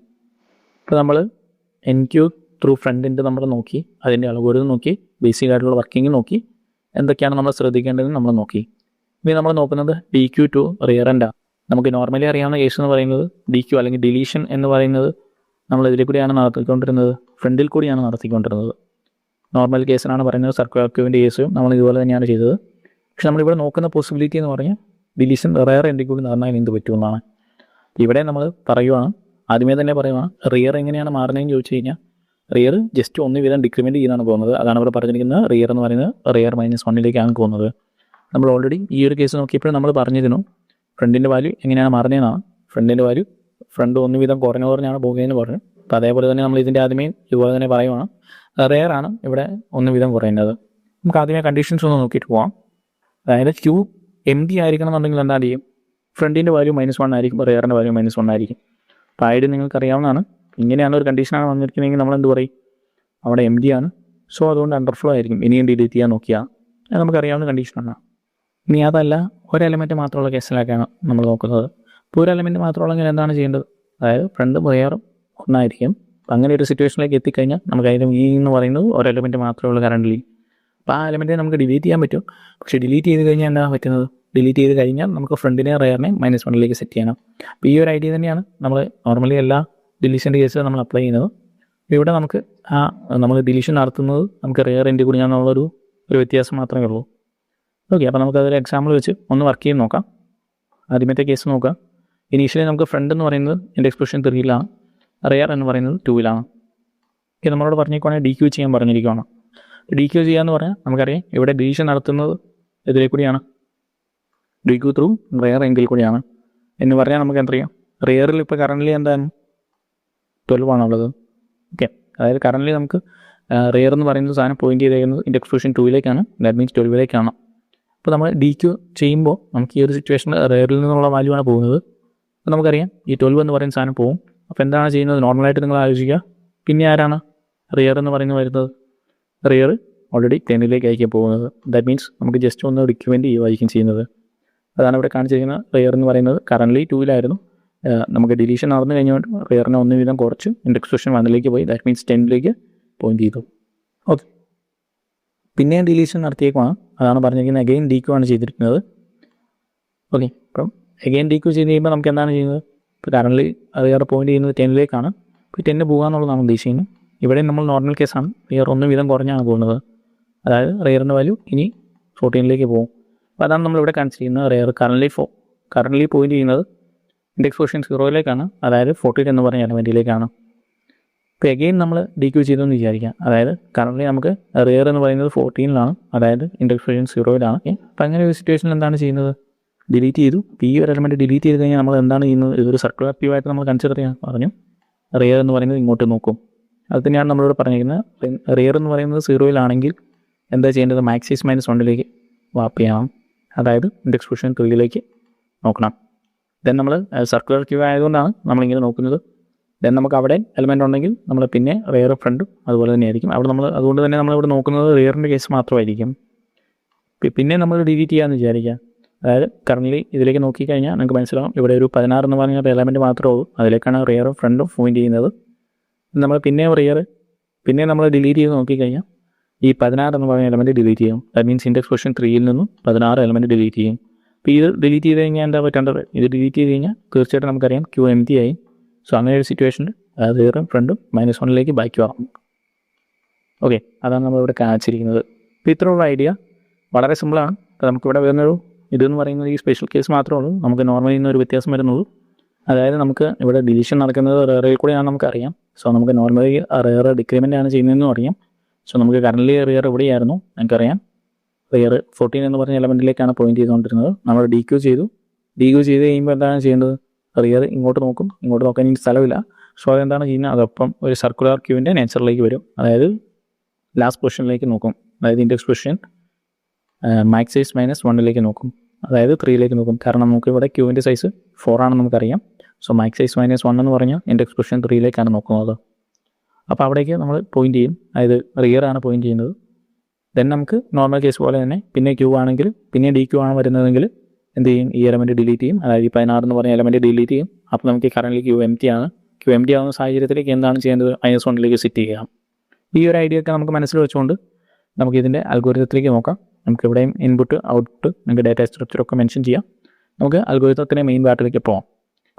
ഇപ്പോൾ നമ്മൾ NQ ത്രൂ ഫ്രണ്ടിൻ്റെ നമ്മൾ നോക്കി, അതിൻ്റെ അൽഗോരിതം നോക്കി, ബേസിക് ആയിട്ടുള്ള വർക്കിംഗ് നോക്കി, എന്തൊക്കെയാണ് നമ്മൾ ശ്രദ്ധിക്കേണ്ടതെന്ന് നമ്മൾ നോക്കി. ഇനി നമ്മൾ നോക്കുന്നത് DQ ടു റിയർ എൻഡാണ്. നമുക്ക് നോർമലി അറിയാവുന്ന കേസ് എന്ന് പറയുന്നത് DQ അല്ലെങ്കിൽ ഡിലീഷൻ എന്ന് പറയുന്നത് നമ്മൾ ഇതിൽ കൂടിയാണ് നടത്തിക്കൊണ്ടിരുന്നത്, ഫ്രണ്ടിൽ കൂടിയാണ് നടത്തിക്കൊണ്ടിരുന്നത്. നോർമൽ കേസിനാണ് പറയുന്നത്. സർക്കുലർ ക്യൂവിൻ്റെ കേസും നമ്മൾ ഇതുപോലെ തന്നെയാണ് ചെയ്തത്. പക്ഷെ നമ്മളിവിടെ നോക്കുന്ന പോസിബിലിറ്റി എന്ന് പറഞ്ഞാൽ ഡിലീഷൻ റിയർ എൻഡിൽ കൂടി നടന്നാൽ എന്ത് പറ്റുമെന്നാണ്. ഇവിടെ നമ്മൾ പറയുവാണ്, ആദ്യമേ തന്നെ പറയുവാണ്, റിയർ എങ്ങനെയാണ് മാറുന്നതെന്ന് ചോദിച്ചു കഴിഞ്ഞാൽ റിയർ ജസ്റ്റ് ഒന്ന് വീതം ഡിക്രിമെൻറ്റ് ചെയ്യുന്നതാണ് പോകുന്നത്. അതാണ് ഇവിടെ പറഞ്ഞിരിക്കുന്നത്. റിയർ എന്ന് പറയുന്നത് റിയർ -1ലേക്കാണ് പോകുന്നത്. നമ്മൾ ഓൾറെഡി ഈ ഒരു കേസ് നോക്കിയപ്പോഴും നമ്മൾ പറഞ്ഞിരുന്നു ഫ്രണ്ടിൻ്റെ വാല്യൂ എങ്ങനെയാണ് മാറുന്നതെന്നാണ്. ഫ്രണ്ടിൻ്റെ വാല്യൂ ഫ്രണ്ട് ഒന്ന് വീതം കുറഞ്ഞാണ് പോകുന്നതെന്ന് പറഞ്ഞു. അപ്പോൾ അതേപോലെ തന്നെ നമ്മൾ ഇതിൻ്റെ ആദ്യമേ ഇതുപോലെ തന്നെ പറയുവാണ്, റിയർ ആണ് ഇവിടെ ഒന്ന് വീതം കുറയുന്നത്. നമുക്ക് ആദ്യമേ കണ്ടീഷൻസ് ഒന്ന് നോക്കിയിട്ട് പോകാം. അതായത് ക്യൂ എംറ്റി ആയിരിക്കണം എന്നുണ്ടെങ്കിൽ എന്താ ചെയ്യും, ഫ്രണ്ടിൻ്റെ വാല്യൂ -1 ആയിരിക്കും, റിയറിൻ്റെ വാല്യൂ -1 ആയിരിക്കും. അപ്പോൾ ഐഡിയ നിങ്ങൾക്ക് അറിയാവുന്നതാണ്. ഇങ്ങനെയാണ് ഒരു കണ്ടീഷനാണ് വന്നിരിക്കുന്നതെങ്കിൽ നമ്മൾ എന്ത് പറയും, അവിടെ എംറ്റി ആണ്, സോ അതുകൊണ്ട് അണ്ടർഫ്ലോ ആയിരിക്കും. ഇനിയും ഡിലീറ്റ് ചെയ്യാൻ നോക്കിയാൽ അത് നമുക്കറിയാവുന്ന കണ്ടീഷനാണ്. ഇനി അതല്ല, ഒരു എലമെൻറ്റ് മാത്രമുള്ള കേസിലൊക്കെയാണ് നമ്മൾ നോക്കുന്നത്. ഇപ്പോൾ ഒരു എലമെൻറ്റ് മാത്രമുള്ളെങ്കിൽ എന്താണ് ചെയ്യേണ്ടത്, അതായത് ഫ്രണ്ടും റിയറും ഒന്നായിരിക്കും. അപ്പം അങ്ങനെ ഒരു സിറ്റുവേഷനിലേക്ക് എത്തിക്കഴിഞ്ഞാൽ നമുക്ക് അതിന് ഈ എന്ന് പറയുന്നത് ഒരു എലമെൻറ്റ് മാത്രമേ ഉള്ളൂ കറൻ്റ്ലി. അപ്പോൾ ആ എലമെൻറ്റിനെ നമുക്ക് ഡിലീറ്റ് ചെയ്യാൻ പറ്റും. പക്ഷേ ഡിലീറ്റ് ചെയ്ത് കഴിഞ്ഞാൽ എന്താ പറ്റുന്നത്, ഡിലീറ്റ് ചെയ്ത് കഴിഞ്ഞാൽ നമുക്ക് ഫ്രണ്ടിനെ റിയറിനെ -1ലേക്ക് സെറ്റ് ചെയ്യണം. അപ്പോൾ ഈ ഒരു ഐഡിയ തന്നെയാണ് നമ്മൾ നോർമലി എല്ലാ ഡിലീഷൻ്റെ കേസിൽ നമ്മൾ അപ്ലൈ ചെയ്യുന്നത്. ഇവിടെ നമുക്ക് നമ്മൾ ഡിലീഷൻ നടത്തുന്നത് നമുക്ക് റിയർ എൻഡ് കൂടി ഞാനുള്ളൊരു വ്യത്യാസം മാത്രമേ ഉള്ളൂ. ഓക്കെ, അപ്പോൾ നമുക്കതൊരു എക്സാമ്പിൾ വെച്ച് ഒന്ന് വർക്ക് ചെയ്ത് നോക്കാം. ആദ്യമത്തെ കേസ് നോക്കാം. ഇനീഷ്യലി നമുക്ക് ഫ്രണ്ട് എന്ന് പറയുന്നത് ഇൻഡെക്സ് പൊസിഷൻ 3-ലാണ്, റെയർ എന്ന് പറയുന്നത് 2-ലാണ്. ഇത് നമ്മളോട് പറഞ്ഞേക്കുവാണെങ്കിൽ DQ ചെയ്യാൻ പറഞ്ഞിരിക്കുകയാണ്. DQ ചെയ്യാന്ന് പറഞ്ഞാൽ നമുക്കറിയാം ഇവിടെ ഡിലീഷൻ നടത്തുന്നത് ഇതിലേ കൂടിയാണ്, DQ ത്രൂ റെയർ എങ്കിൽ കൂടിയാണ് എന്ന് പറഞ്ഞാൽ നമുക്ക് എന്തറിയാം, റെയറിൽ ഇപ്പോൾ കറൻ്റ് എന്താണ് 12 ആണുള്ളത്. ഓക്കെ, അതായത് കറൻ്റ് നമുക്ക് റെയർ എന്ന് പറയുന്ന സാധനം പോയിന്റ് ചെയ്തേക്കുന്നത് ഇൻഡെക്സ് പൊസിഷൻ 2-ലേക്കാണ്, ദാറ്റ് മീൻസ് 12-ലേക്കാണ്. അപ്പോൾ നമ്മൾ DQ ചെയ്യുമ്പോൾ നമുക്ക് ഈ ഒരു സിറ്റുവേഷനിൽ റെയറിൽ നിന്നുള്ള വാല്യൂ ആണ് പോകുന്നത്. അപ്പോൾ നമുക്കറിയാം ഈ 12 എന്ന് പറയുന്ന സാധനം പോകും. അപ്പോൾ എന്താണ് ചെയ്യുന്നത്, നോർമലായിട്ട് നിങ്ങൾ ആലോചിക്കുക, പിന്നെ ആരാണ് റെയർ എന്ന് പറയുന്നത് വരുന്നത്, റെയർ ഓൾറെഡി 10-ലേക്ക് ആയിരിക്കും പോകുന്നത്. ദാറ്റ് മീൻസ് നമുക്ക് ജസ്റ്റ് ഒന്ന് ഡിക്യുമെൻ്റ് ചെയ്യുമായിരിക്കും ചെയ്യുന്നത്. അതാണ് ഇവിടെ കാണിച്ചിരിക്കുന്ന റെയർ എന്ന് പറയുന്നത് കറൻ്റ് 2-ലായിരുന്നു. നമുക്ക് ഡിലീഷൻ നടന്നു കഴിഞ്ഞുകൊണ്ട് റെയറിനെ 1 വീതം കുറച്ച് ഇൻഡെക്സ് പൊസിഷൻ 1-ലേക്ക് പോയി, ദാറ്റ് മീൻസ് 10-ലേക്ക് പോയിന്റ് ചെയ്തു. ഓക്കെ, പിന്നെ ഡിലീഷൻ നടത്തിയേക്കുമാണ്, അതാണ് പറഞ്ഞിരിക്കുന്നത് അഗെയിൻ DQ ആണ് ചെയ്തിരിക്കുന്നത്. ഓക്കെ, അപ്പം അഗെയിൻ DQ ചെയ്ത് കഴിയുമ്പോൾ നമുക്ക് എന്താണ് ചെയ്യുന്നത്, ഇപ്പോൾ കറൻ്റ് റെയർ പോയിന്റ് ചെയ്യുന്നത് 10-ലേക്കാണ്. ഇപ്പോൾ 10 പോകുകയെന്നുള്ളതാണ് ഉദ്ദേശിക്കുന്നത്. ഇവിടെ നമ്മൾ നോർമൽ കേസാണ്, റെയർ 1 വീതം കുറഞ്ഞാണ് പോകുന്നത്. അതായത് റെയറിൻ്റെ വാല്യൂ ഇനി 14-ലേക്ക് പോകും. അപ്പോൾ അതാണ് നമ്മളിവിടെ കാണിച്ചിരിക്കുന്നത്. റെയർ കറൻ്റ് പോയിന്റ് ചെയ്യുന്നത് ഇൻഡെക്സ് പൊസിഷൻ 0-ലേക്കാണ്, അതായത് 14 എന്ന് പറഞ്ഞ എലമെൻറ്റിലേക്കാണ്. ഇപ്പോൾ എഗെയിൻ നമ്മൾ DQ ചെയ്തെന്ന് വിചാരിക്കാം, അതായത് കറൻ്റ് നമുക്ക് റെയർ എന്ന് പറയുന്നത് 14-ലാണ്, അതായത് ഇൻഡെക്സ് പൊസിഷൻ 0-ലാണ്. അപ്പോൾ അങ്ങനെ ഒരു സിറ്റുവേഷനിൽ എന്താണ് ചെയ്യുന്നത്, ഡിലീറ്റ് ചെയ്തു. ഈ ഒരു എലമെൻറ്റ് ഡിലീറ്റ് ചെയ്ത് കഴിഞ്ഞാൽ നമ്മൾ എന്താണ് ചെയ്യുന്നത്, ഇതൊരു സർക്കുലർ ക്യൂവായിട്ട് നമ്മൾ കൺസിഡർ ചെയ്യാൻ പറഞ്ഞു. റെയർ എന്ന് പറയുന്നത് ഇങ്ങോട്ട് നോക്കും. അത് തന്നെയാണ് നമ്മളിവിടെ പറഞ്ഞിരിക്കുന്നത്. റെയർ എന്ന് പറയുന്നത് 0-ലാണെങ്കിൽ എന്താ ചെയ്യേണ്ടത്, മാക്സൈസ് -1-ലേക്ക് വാപ്പ് ചെയ്യണം, അതായത് ഇൻഡെക്സ് പൊസിഷൻ 3-ലേക്ക് നോക്കണം. ദെൻ നമ്മൾ സർക്കുലർ ക്യൂ ആയതുകൊണ്ടാണ് നമ്മളിങ്ങനെ നോക്കുന്നത്. ദെൻ നമുക്ക് അവിടെ എലമെൻ്റ് ഉണ്ടെങ്കിൽ നമ്മൾ പിന്നെ റെയർ ഫ്രണ്ടും അതുപോലെ തന്നെ ആയിരിക്കും അവിടെ നമ്മൾ. അതുകൊണ്ട് തന്നെ നമ്മളിവിടെ നോക്കുന്നത് റെയറിൻ്റെ കേസ് മാത്രമായിരിക്കും. പിന്നെ നമ്മൾ ഡിലീറ്റ് ചെയ്യാമെന്ന് വിചാരിക്കുക, അതായത് കറൻ്റ് ഇതിലേക്ക് നോക്കിക്കഴിഞ്ഞാൽ നമുക്ക് മനസ്സിലാവും ഇവിടെ ഒരു 16 എന്ന് പറഞ്ഞ എലമെൻറ്റ് മാത്രമേ ഉള്ളൂ, അതിലേക്കാണ് റെയർ ഫ്രണ്ടും പോയിന്റ് ചെയ്യുന്നത്. നമ്മൾ പിന്നെ നമ്മൾ ഡിലീറ്റ് ചെയ്ത് നോക്കിക്കഴിഞ്ഞാൽ ഈ 16 എന്ന് പറയുന്ന എലമെൻറ്റ് ഡിലീറ്റ് ചെയ്യും. ദാറ്റ് മീൻസ് ഇൻഡെക്സ് പൊസിഷൻ 3-ൽ നിന്നും 16 എലമെൻറ്റ് ഡിലീറ്റ് ചെയ്യും. അപ്പോൾ ഇത് ഡിലീറ്റ് ചെയ്ത് കഴിഞ്ഞാൽ എന്താ പറ്റേണ്ടത്, ഇത് ഡിലീറ്റ് ചെയ്ത് കഴിഞ്ഞാൽ തീർച്ചയായിട്ടും നമുക്കറിയാം ക്യൂ എംപ്റ്റി ആയി. സോ അങ്ങനെ ഒരു സിറ്റുവേഷനിൽ റെയറും ഫ്രണ്ടും -1-ലേക്ക് ബാക്കി ആവും. ഓക്കെ, അതാണ് നമ്മളിവിടെ കാണിച്ചിരിക്കുന്നത്. ഇപ്പോൾ ഇത്രയുള്ള ഐഡിയ വളരെ സിമ്പിളാണ്. അപ്പോൾ നമുക്കിവിടെ വരുന്നൊരു ഇതെന്ന് പറയുന്നത് ഈ സ്പെഷ്യൽ കേസ് മാത്രമേ ഉള്ളൂ, നമുക്ക് നോർമലി ഒരു വ്യത്യാസം വരുന്നുള്ളൂ. അതായത് നമുക്ക് ഇവിടെ ഡിലീഷൻ നടക്കുന്നത് റെയറിൽ കൂടെയാണ് നമുക്കറിയാം. സോ നമുക്ക് നോർമലി റെയർ ഡിക്രിമെൻ്റ് ആണ് ചെയ്യുന്നതെന്നും അറിയാം. സോ നമുക്ക് കറൻ്റ് റെയർ ഇവിടെയായിരുന്നു, നമുക്കറിയാം റെയർ 14 എന്ന് പറഞ്ഞ എലമെൻറ്റിലേക്കാണ് പോയിന്റ് ചെയ്തുകൊണ്ടിരുന്നത്. നമ്മൾ DQ ചെയ്ത് കഴിയുമ്പോൾ എന്താണ് ചെയ്യേണ്ടത്, റെയർ ഇങ്ങോട്ട് നോക്കും, ഇങ്ങോട്ട് നോക്കാൻ എനിക്ക് സ്ഥലമില്ല. സോ അതെന്താണ് ചെയ്യുന്നത്, അതൊപ്പം ഒരു സർക്കുലർ ക്യൂവിൻ്റെ നേച്ചറിലേക്ക് വരും, അതായത് ലാസ്റ്റ് പൊസിഷനിലേക്ക് നോക്കും, അതായത് ഇൻഡെക്സ് പൊസിഷൻ മാക്സൈസ് -1-ലേക്ക് നോക്കും, അതായത് 3-ലേക്ക് നോക്കും. കാരണം നമുക്ക് ഇവിടെ ക്യൂവിൻ്റെ സൈസ് 4 ആണെന്ന് നമുക്കറിയാം. സോ മാക്സൈസ് -1 എന്ന് പറഞ്ഞാൽ ഇൻഡെക്സ് പൊസിഷൻ 3-ലേക്കാണ് നോക്കുന്നത്. അപ്പോൾ അവിടേക്ക് നമ്മൾ പോയിന്റ് ചെയ്യും, അതായത് റെയർ ആണ് പോയിന്റ് ചെയ്യുന്നത്. ദെൻ നമുക്ക് നോർമൽ കേസ് പോലെ തന്നെ പിന്നെ ക്യൂ ആണെങ്കിൽ പിന്നെ DQ ആണ് വരുന്നതെങ്കിൽ എന്ത് ചെയ്യും, ഈ എലമെൻറ്റ് ഡിലീറ്റ് ചെയ്യും, അതായത് ഈ 16 എന്ന് പറഞ്ഞ എലമെൻറ്റ് ഡിലീറ്റ് ചെയ്യും. അപ്പോൾ നമുക്ക് കറൻ്റ് ക്യൂ എംപ്റ്റി ആവുന്ന സാഹചര്യത്തിലേക്ക് എന്താണ് ചെയ്യേണ്ടത്, -1-ലേക്ക് സെറ്റ് ചെയ്യാം. ഈ ഒരു ഐഡിയ ഒക്കെ നമുക്ക് മനസ്സിൽ വെച്ചുകൊണ്ട് നമുക്ക് ഇതിൻ്റെ അൽഗോരിതത്തിലേക്ക് നോക്കാം. നമുക്ക് ഇവിടെയും ഇൻപുട്ട് ഔട്ട്പുട്ട് നമുക്ക് ഡാറ്റ സ്ട്രക്ചറൊക്കെ മെൻഷൻ ചെയ്യാം. നമുക്ക് അൽഗോരിതത്തിൻ്റെ മെയിൻ പാർട്ടിലേക്ക് പോകാം.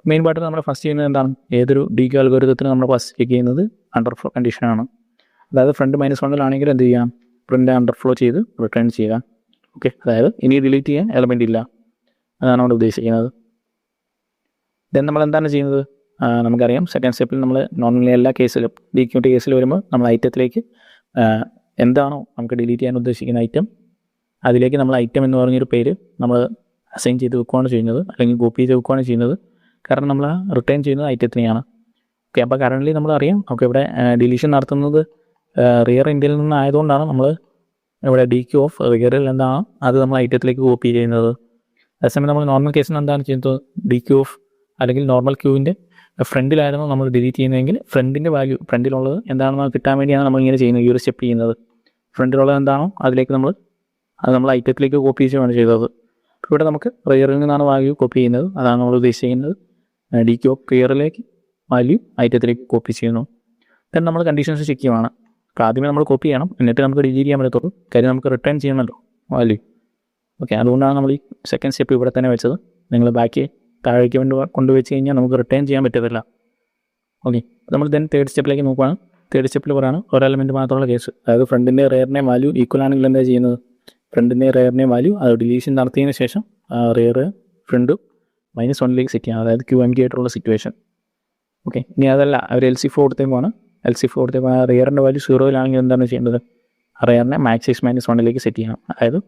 മെയിൻ പാർട്ടിൽ നമ്മൾ ഫസ്റ്റ് ചെയ്യുന്നത് എന്താണ്, ഏതൊരു DQ അൽഗോരിതത്തിന് നമ്മൾ ഫസ്റ്റ് ചെക്ക് ചെയ്യുന്നത് അണ്ടർഫ്ലോ കണ്ടീഷനാണ്. അതായത് ഫ്രണ്ട് -1-ലാണെങ്കിൽ എന്ത് ചെയ്യാം, പ്രിൻ്റ് അണ്ടർഫ്ലോ ചെയ്ത് റിട്ടേൺ ചെയ്യുക. ഓക്കെ, അതായത് ഇനി ഡിലീറ്റ് ചെയ്യാൻ എലമെൻ്റ് ഇല്ല, അതാണ് അവിടെ ഉദ്ദേശിക്കുന്നത്. ദെൻ നമ്മൾ എന്താണ് ചെയ്യുന്നത്, നമുക്കറിയാം സെക്കൻഡ് സ്റ്റെപ്പിൽ നമ്മൾ നോർമലി എല്ലാ കേസിലും DQ കേസിൽ വരുമ്പോൾ നമ്മൾ ഐറ്റത്തിലേക്ക് എന്താണോ നമുക്ക് ഡിലീറ്റ് ചെയ്യാൻ ഉദ്ദേശിക്കുന്ന ഐറ്റം, അതിലേക്ക് നമ്മൾ ഐറ്റം എന്ന് പറഞ്ഞൊരു പേര് നമ്മൾ അസൈൻ ചെയ്ത് വെക്കുകയാണ് ചെയ്യുന്നത്, അല്ലെങ്കിൽ കോപ്പി ചെയ്ത് വെക്കുകയാണ് ചെയ്യുന്നത്. കാരണം നമ്മൾ റിട്ടേൺ ചെയ്യുന്നത് ഐറ്റത്തിനെയാണ്. ഓക്കെ, അപ്പോൾ കറൻ്റ് നമ്മൾ അറിയാം നമുക്ക് ഇവിടെ ഡിലീഷൻ നടത്തുന്നത് റിയർ ഇന്ത്യയിൽ നിന്നായതുകൊണ്ടാണ് നമ്മൾ ഇവിടെ DQ ഓഫ് റിയറിൽ എന്താണ് അത് നമ്മൾ ഐറ്റത്തിലേക്ക് കോപ്പി ചെയ്യുന്നത്. അതേസമയം നമ്മൾ നോർമൽ കേസിൽ എന്താണ് ചെയ്യുന്നത്, DQ ഓഫ് അല്ലെങ്കിൽ നോർമൽ ക്യൂവിൻ്റെ ഫ്രണ്ടിലായിരുന്നു നമ്മൾ ഡിലീറ്റ് ചെയ്യുന്നതെങ്കിൽ ഫ്രണ്ടിൻ്റെ വാല്യൂ ഫ്രണ്ടിലുള്ളത് എന്താണെന്ന് കിട്ടാൻ വേണ്ടിയാണ് നമ്മളിങ്ങനെ ചെയ്യുന്നത്, ഈ ഒരു സ്റ്റെപ്പ് ചെയ്യുന്നത്. ഫ്രണ്ടിലുള്ളത് എന്താണോ അതിലേക്ക് നമ്മൾ ഐറ്റത്തിലേക്ക് കോപ്പി ചെയ്യുകയാണ് ചെയ്തത്. ഇവിടെ നമുക്ക് റിയറിൽ നിന്നാണ് വാല്യൂ കോപ്പി ചെയ്യുന്നത്, അതാണ് നമ്മൾ ഉദ്ദേശിക്കുന്നത്. DQ ഓഫ് റിയറിലേക്ക് വാല്യൂ ഐറ്റത്തിലേക്ക് കോപ്പി ചെയ്യുന്നു. ദെൻ നമ്മൾ കണ്ടീഷൻസ് ചെക്ക് ചെയ്യുവാണ്. അപ്പോൾ ആദ്യമേ നമ്മൾ കോപ്പി ചെയ്യണം, എന്നിട്ട് നമുക്ക് ഡിലീറ്റ് ചെയ്യാൻ പറ്റത്തുള്ളൂ, കാര്യം നമുക്ക് റിട്ടേൺ ചെയ്യണമല്ലോ വാല്യൂ. ഓക്കെ, അതുകൊണ്ടാണ് നമ്മൾ ഈ സെക്കൻഡ് സ്റ്റെപ്പ് ഇവിടെ തന്നെ വെച്ചത്. നിങ്ങൾ ബാക്കി താഴേക്ക് കൊണ്ടുവച്ച് കഴിഞ്ഞാൽ നമുക്ക് റിട്ടേൺ ചെയ്യാൻ പറ്റത്തില്ല. ഓക്കെ, നമ്മൾ ദെൻ തേർഡ് സ്റ്റെപ്പിലേക്ക് നോക്കുകയാണ്. തേർഡ് സ്റ്റെപ്പിൽ പറയുകയാണ് ഒരു എലമെൻറ്റ് മാത്രമുള്ള കേസ്, അതായത് ഫ്രണ്ടിൻ്റെ റെയറിനെ വാല്യൂ ഈക്വൽ ആണെങ്കിൽ എന്താ ചെയ്യുന്നത്, ഫ്രണ്ടിൻ്റെ റെയറിനെ വാല്യൂ അത് ഡിലീഷൻ നടത്തിയതിന് ശേഷം റെയർ ഫ്രണ്ടും -1 സെറ്റ് ചെയ്യാം, അതായത് QMT ആയിട്ടുള്ള സിറ്റുവേഷൻ. ഓക്കെ, ഇനി അതല്ല അവർ LC4 കൊടുത്തേക്കുമാണ്. LC4 കൊടുത്തേക്കുമ്പോൾ റെയറിൻ്റെ വാല്യൂ 0 എന്താണ് ചെയ്യേണ്ടത്? റെയറിനെ മാക്സിസ് -1 സെറ്റ് ചെയ്യണം. അതായത്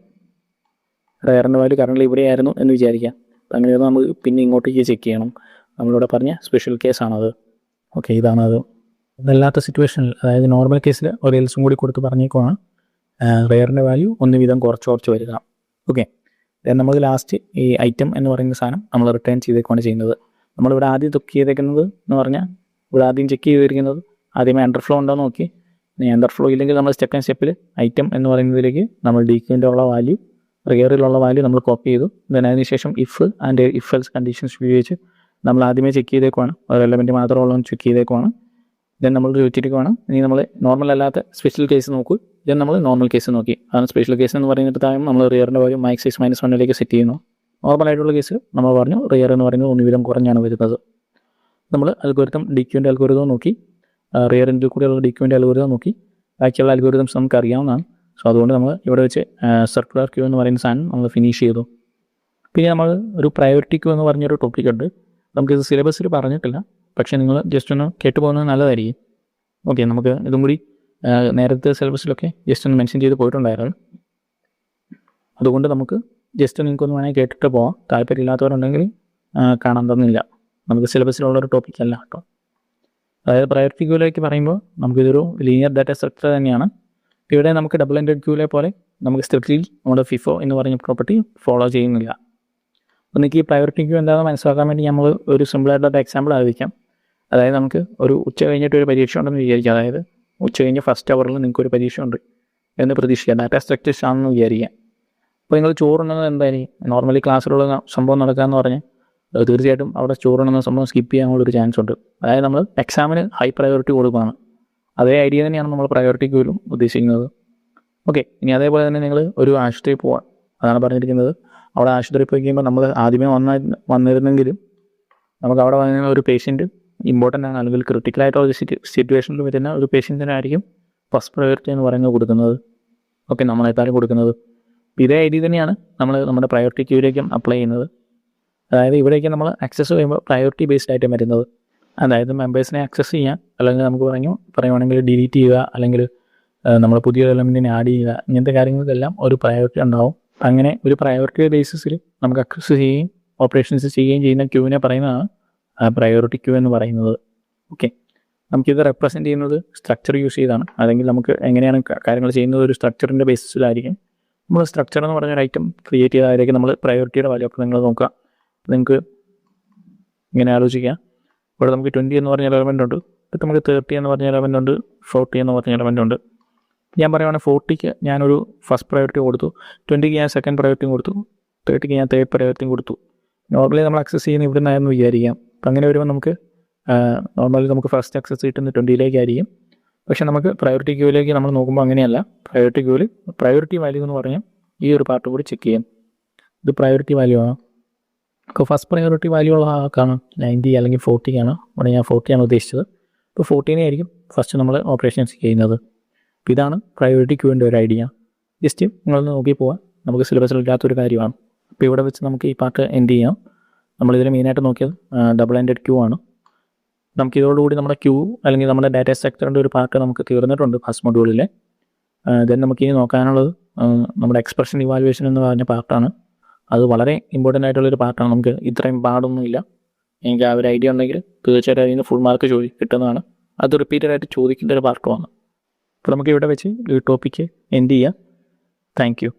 റെയറിൻ്റെ വാല്യൂ കറണ്ട് ഇവിടെ ആയിരുന്നു എന്ന് വിചാരിക്കാം. അങ്ങനെ നമ്മൾ പിന്നെ ഇങ്ങോട്ടേക്ക് ചെക്ക് ചെയ്യണം. നമ്മളിവിടെ പറഞ്ഞ സ്പെഷ്യൽ കേസാണത്. ഓക്കെ, ഇതാണത്. അതല്ലാത്ത സിറ്റുവേഷനിൽ, അതായത് നോർമൽ കേസിൽ ഒരു എൽസും കൂടി കൊടുത്ത് പറഞ്ഞേക്കുവാണ് റെയറിൻ്റെ വാല്യൂ 1 വീതം കുറച്ച് വരിക. ഓക്കെ, നമ്മൾ ലാസ്റ്റ് ഈ ഐറ്റം എന്ന് പറയുന്ന സാധനം നമ്മൾ റിട്ടേൺ ചെയ്തേക്കുവാണ് ചെയ്യുന്നത്. നമ്മളിവിടെ ആദ്യം ചെക്ക് ചെയ്തേക്കുന്നത് എന്ന് പറഞ്ഞാൽ, ഇവിടെ ആദ്യം ചെക്ക് ചെയ്തിരിക്കുന്നത് ആദ്യമേ അണ്ടർഫ്ലോ ഉണ്ടോ നോക്കി. ഇനി അണ്ടർഫ്ലോ ഇല്ലെങ്കിൽ നമ്മൾ സെക്കൻഡ് സ്റ്റെപ്പിൽ ഐറ്റം എന്ന് പറയുന്നതിലേക്ക് നമ്മൾ DQൻ്റെ ഉള്ള വാല്യൂ, റിയറിലുള്ള വാല്യൂ നമ്മൾ കോപ്പി ചെയ്തു. അതിനുശേഷം if and if else conditions ഉപയോഗിച്ച് നമ്മൾ ആദ്യമേ ചെക്ക് ചെയ്തേക്കുവാണ്, ഒരു എലമെൻറ്റ് മാത്രമുള്ള ചെക്ക് ചെയ്തേക്കുവാണ്. നമ്മൾ ചോദിച്ചിരിക്കുവാണ് ഇനി നമ്മൾ നോർമൽ അല്ലാത്ത സ്പെഷ്യൽ കേസ് നോക്കൂ. നമ്മൾ നോർമൽ കേസ് നോക്കി. അതാണ് സ്പെഷ്യൽ കേസ് എന്ന് പറയുന്നിടത്തായും നമ്മൾ റിയറിൻ്റെ വാല്യൂ -6 -1 സെറ്റ് ചെയ്യുന്നു. നോർമലായിട്ടുള്ള കേസ് നമ്മൾ പറഞ്ഞു റിയർ എന്ന് പറയുന്നത് 1 വീതം കുറഞ്ഞാണ് വരുന്നത്. നമ്മൾ അൽഗോരിതം DQൻ്റെ അൽഗോരിതം നോക്കി, റിയറിൻ്റെ കൂടെയുള്ള DQൻ്റെ അൽഗോരിതം നോക്കി. ബാക്കിയുള്ള അൽഗോരിതംസ് നമുക്ക് അറിയാവുന്നതാണ്. സോ അതുകൊണ്ട് നമ്മൾ ഇവിടെ വെച്ച് സർക്കുലർ ക്യൂ എന്ന് പറയുന്ന സാധനം നമ്മൾ ഫിനിഷ് ചെയ്തു. പിന്നെ നമ്മൾ ഒരു പ്രയോറിറ്റി ക്യൂ എന്ന് പറഞ്ഞൊരു ടോപ്പിക് ഉണ്ട്. നമുക്കിത് സിലബസിൽ പറഞ്ഞിട്ടില്ല, പക്ഷേ നിങ്ങൾ ജസ്റ്റ് ഒന്ന് കേട്ടു പോകുന്നത് നല്ലതായിരിക്കും. ഓക്കെ, നമുക്ക് ഇതും കൂടി നേരത്തെ സിലബസിലൊക്കെ ജസ്റ്റ് ഒന്ന് മെൻഷൻ ചെയ്ത് പോയിട്ടുണ്ടായിരുന്നു. അതുകൊണ്ട് നമുക്ക് ജസ്റ്റ് നിങ്ങൾക്കൊന്ന് വേണമെങ്കിൽ കേട്ടിട്ട് പോകാം. താല്പര്യമില്ലാത്തവരുണ്ടെങ്കിൽ കാണാൻ തന്നില്ല. നമുക്ക് സിലബസിലുള്ളൊരു ടോപ്പിക്കല്ല കേട്ടോ. അതായത് പ്രയോറിറ്റി ക്യൂയിലേക്ക് പറയുമ്പോൾ നമുക്കിതൊരു ലീനിയർ ഡാറ്റ സ്ട്രക്ചർ തന്നെയാണ്. ഇവിടെ നമുക്ക് ഡബിൾ എൻഡഡ് ക്യൂലെ പോലെ നമുക്ക് സ്ട്രിക്ട്ലി നമ്മുടെ FIFO എന്ന് പറഞ്ഞ പ്രോപ്പർട്ടി ഫോളോ ചെയ്യുന്നില്ല. അപ്പോൾ നിങ്ങൾക്ക് ഈ പ്രയോറിറ്റി ക്യൂ എന്താണെന്ന് മനസ്സിലാക്കാൻ വേണ്ടി നമ്മൾ ഒരു സിമ്പിളായിട്ടുള്ള എക്സാമ്പിൾ ആയിരിക്കാം. അതായത് നമുക്ക് ഒരു ഉച്ച കഴിഞ്ഞിട്ട് ഒരു പരീക്ഷ ഉണ്ടെന്ന് വിചാരിക്കുക. അതായത് ഉച്ച കഴിഞ്ഞ് ഫസ്റ്റ് അവറിൽ നിങ്ങൾക്ക് ഒരു പരീക്ഷ ഉണ്ട് എന്ന് പ്രതീക്ഷിക്കുക. ഡാറ്റ സ്ട്രക്ചേഴ്സ് ആണെന്ന് വിചാരിക്കുക. അപ്പോൾ നിങ്ങൾ ചോറുണ്ടെന്നത് എന്തായിരിക്കും? നോർമലി ക്ലാസ്സിലുള്ള സംഭവം നടക്കാമെന്ന് പറഞ്ഞാൽ തീർച്ചയായിട്ടും അവിടെ ചോറുണ്ടെന്ന സംഭവം സ്കിപ്പ് ചെയ്യാനുള്ളൊരു ചാൻസ് ഉണ്ട്. അതായത് നമ്മൾ എക്സാമിന് ഹൈ പ്രയോറിറ്റി കൊടുക്കുകയാണ്. അതേ ഐഡിയ തന്നെയാണ് നമ്മൾ പ്രയോറിറ്റി ക്യൂലും ഉദ്ദേശിക്കുന്നത്. ഓക്കെ, ഇനി അതേപോലെ തന്നെ നിങ്ങൾ ഒരു ആശുപത്രി പോകാം, അതാണ് പറഞ്ഞിരിക്കുന്നത്. അവിടെ ആശുപത്രി പോയി കഴിയുമ്പോൾ നമ്മൾ ആദ്യമേ വന്നിരുന്നെങ്കിലും നമുക്ക് അവിടെ വന്നിരുന്ന ഒരു പേഷ്യൻറ്റ് ഇമ്പോർട്ടൻ്റ് ആണ്, അല്ലെങ്കിൽ ക്രിട്ടിക്കലായിട്ടുള്ള സിറ്റുവേഷനിൽ വരുന്ന ഒരു പേഷ്യൻറ്റിനായിരിക്കും ഫസ്റ്റ് പ്രയോറിറ്റി എന്ന് പറയുന്നത് കൊടുക്കുന്നത്. ഓക്കെ, നമ്മളെത്താലും കൊടുക്കുന്നത്. ഇതേ ഐഡിയ തന്നെയാണ് നമ്മൾ നമ്മുടെ പ്രയോറിറ്റി ക്യൂയിലേക്കും അപ്ലൈ ചെയ്യുന്നത്. അതായത് ഇവിടേക്ക് നമ്മൾ ആക്സസ് ചെയ്യുമ്പോൾ പ്രയോറിറ്റി ബേസ്ഡ് ആയിട്ട് വരുന്നത്. അതായത് മെമ്പേഴ്സിനെ ആക്സസ് ചെയ്യാം, അല്ലെങ്കിൽ നമുക്ക് പറയുവാണെങ്കിൽ ഡിലീറ്റ് ചെയ്യുക, അല്ലെങ്കിൽ നമ്മൾ പുതിയൊരു എലമെൻറ്റിനെ ആഡ് ചെയ്യുക, ഇങ്ങനത്തെ കാര്യങ്ങൾക്കെല്ലാം ഒരു പ്രയോറിറ്റി ഉണ്ടാവും. അങ്ങനെ ഒരു പ്രയോറിറ്റി ബേസിസിൽ നമുക്ക് ആക്സസ് ചെയ്യുകയും ഓപ്പറേഷൻസ് ചെയ്യുകയും ചെയ്യുന്ന ക്യൂവിനെ പറയുന്നതാണ് പ്രയോറിറ്റി ക്യൂ എന്ന് പറയുന്നത്. ഓക്കെ, നമുക്കിത് റെപ്രസെൻറ്റ് ചെയ്യുന്നത് സ്ട്രക്ചർ യൂസ് ചെയ്താണ്. അല്ലെങ്കിൽ നമുക്ക് എങ്ങനെയാണ് കാര്യങ്ങൾ ചെയ്യുന്നത് ഒരു സ്ട്രക്ചറിൻ്റെ ബേസിസിലായിരിക്കും. നമ്മൾ സ്ട്രക്ചർ എന്ന് പറഞ്ഞൊരു ഐറ്റം ക്രിയേറ്റ് ചെയ്തായിരിക്കും നമ്മൾ പ്രയോറിറ്റിയുടെ വാല്യൂ ഒക്കെ നിങ്ങൾ നോക്കുക. നിങ്ങൾക്ക് ഇങ്ങനെ ആലോചിക്കാം. ഇവിടെ നമുക്ക് 20 എന്ന് പറഞ്ഞ എലമെൻ്റ് ഉണ്ട്, ഇപ്പോൾ നമുക്ക് 30 എന്ന് പറഞ്ഞ എലമെൻ്റ് ഉണ്ട്, 40 എന്ന് പറഞ്ഞ എലമെൻ്റ് ഉണ്ട്. ഞാൻ പറയുവാണെങ്കിൽ 40ക്ക് ഞാനൊരു ഫസ്റ്റ് പ്രയോറിറ്റി കൊടുത്തു, 20ക്ക് ഞാൻ സെക്കൻഡ് പ്രയോറിറ്റിയും കൊടുത്തു, 30ക്ക് ഞാൻ തേർഡ് പ്രയോറിറ്റിയും കൊടുത്തു. നോർമലി നമ്മൾ ആക്സസ് ചെയ്യുന്ന ഇവിടെ നിന്നായിരുന്നു വിചാരിക്കാം. അപ്പം അങ്ങനെ വരുമ്പോൾ നമുക്ക് നോർമലി നമുക്ക് ഫസ്റ്റ് ആക്സസ് കിട്ടുന്നത് 20ലേക്കായിരിക്കും. പക്ഷേ നമുക്ക് പ്രയോറിറ്റി ക്യൂവിലേക്ക് നമ്മൾ നോക്കുമ്പോൾ അങ്ങനെയല്ല. പ്രയോറിറ്റി ക്യൂവിൽ പ്രയോറിറ്റി വാല്യൂ എന്ന് പറഞ്ഞാൽ ഈ ഒരു പാർട്ട് കൂടി ചെക്ക് ചെയ്യാം. ഇത് പ്രയോറിറ്റി വാല്യൂ ആണ്. അപ്പോൾ ഫസ്റ്റ് പ്രയോറിറ്റി വാല്യൂ ഉള്ള ആൾക്കാണ് 90 അല്ലെങ്കിൽ 40 ആണ്. ഇവിടെ ഞാൻ 40 ആണ് ഉദ്ദേശിച്ചത്. ഇപ്പോൾ 40 ആയിരിക്കും ഫസ്റ്റ് നമ്മൾ ഓപ്പറേഷൻസ് ചെയ്യുന്നത്. അപ്പോൾ ഇതാണ് പ്രയോറിറ്റി ക്യൂവിൻ്റെ ഒരു ഐഡിയ. ജസ്റ്റ് നിങ്ങളൊന്ന് നോക്കി പോവാം. നമുക്ക് സിലബസിലില്ലാത്തൊരു കാര്യമാണ്. അപ്പോൾ ഇവിടെ വെച്ച് നമുക്ക് ഈ പാർട്ട് എൻഡ് ചെയ്യാം. നമ്മളിതിൽ മെയിനായിട്ട് നോക്കിയത് ഡബിൾ എൻഡഡ് ക്യൂ ആണ്. നമുക്ക് ഇതോടുകൂടി നമ്മുടെ ക്യൂ അല്ലെങ്കിൽ നമ്മുടെ ഡാറ്റ സ്ട്രക്ചറിൻ്റെ ഒരു പാർട്ട് നമുക്ക് തീർന്നിട്ടുണ്ട് ഫസ്റ്റ് മൊഡ്യൂളിലെ. ദെൻ നമുക്കിനി നോക്കാനുള്ളത് നമ്മുടെ എക്സ്പ്രഷൻ ഇവാലുവേഷൻ എന്ന് പറഞ്ഞ പാർട്ടാണ്. അത് വളരെ ഇമ്പോർട്ടൻ്റ് ആയിട്ടുള്ളൊരു പാർട്ടാണ്. നമുക്ക് ഇത്രയും പാടൊന്നുമില്ല. എനിക്ക് ആ ഒരു ഐഡിയ ഉണ്ടെങ്കിൽ തീർച്ചയായിട്ടും അതിന് ഫുൾ മാർക്ക് കിട്ടുന്നതാണ്. അത് റിപ്പീറ്റഡ് ആയിട്ട് ചോദിക്കേണ്ട ഒരു പാർട്ടുമാണ്. അപ്പോൾ നമുക്ക് ഇവിടെ വെച്ച് ഈ ടോപ്പിക്ക് എൻഡ് ചെയ്യാം. Thank you.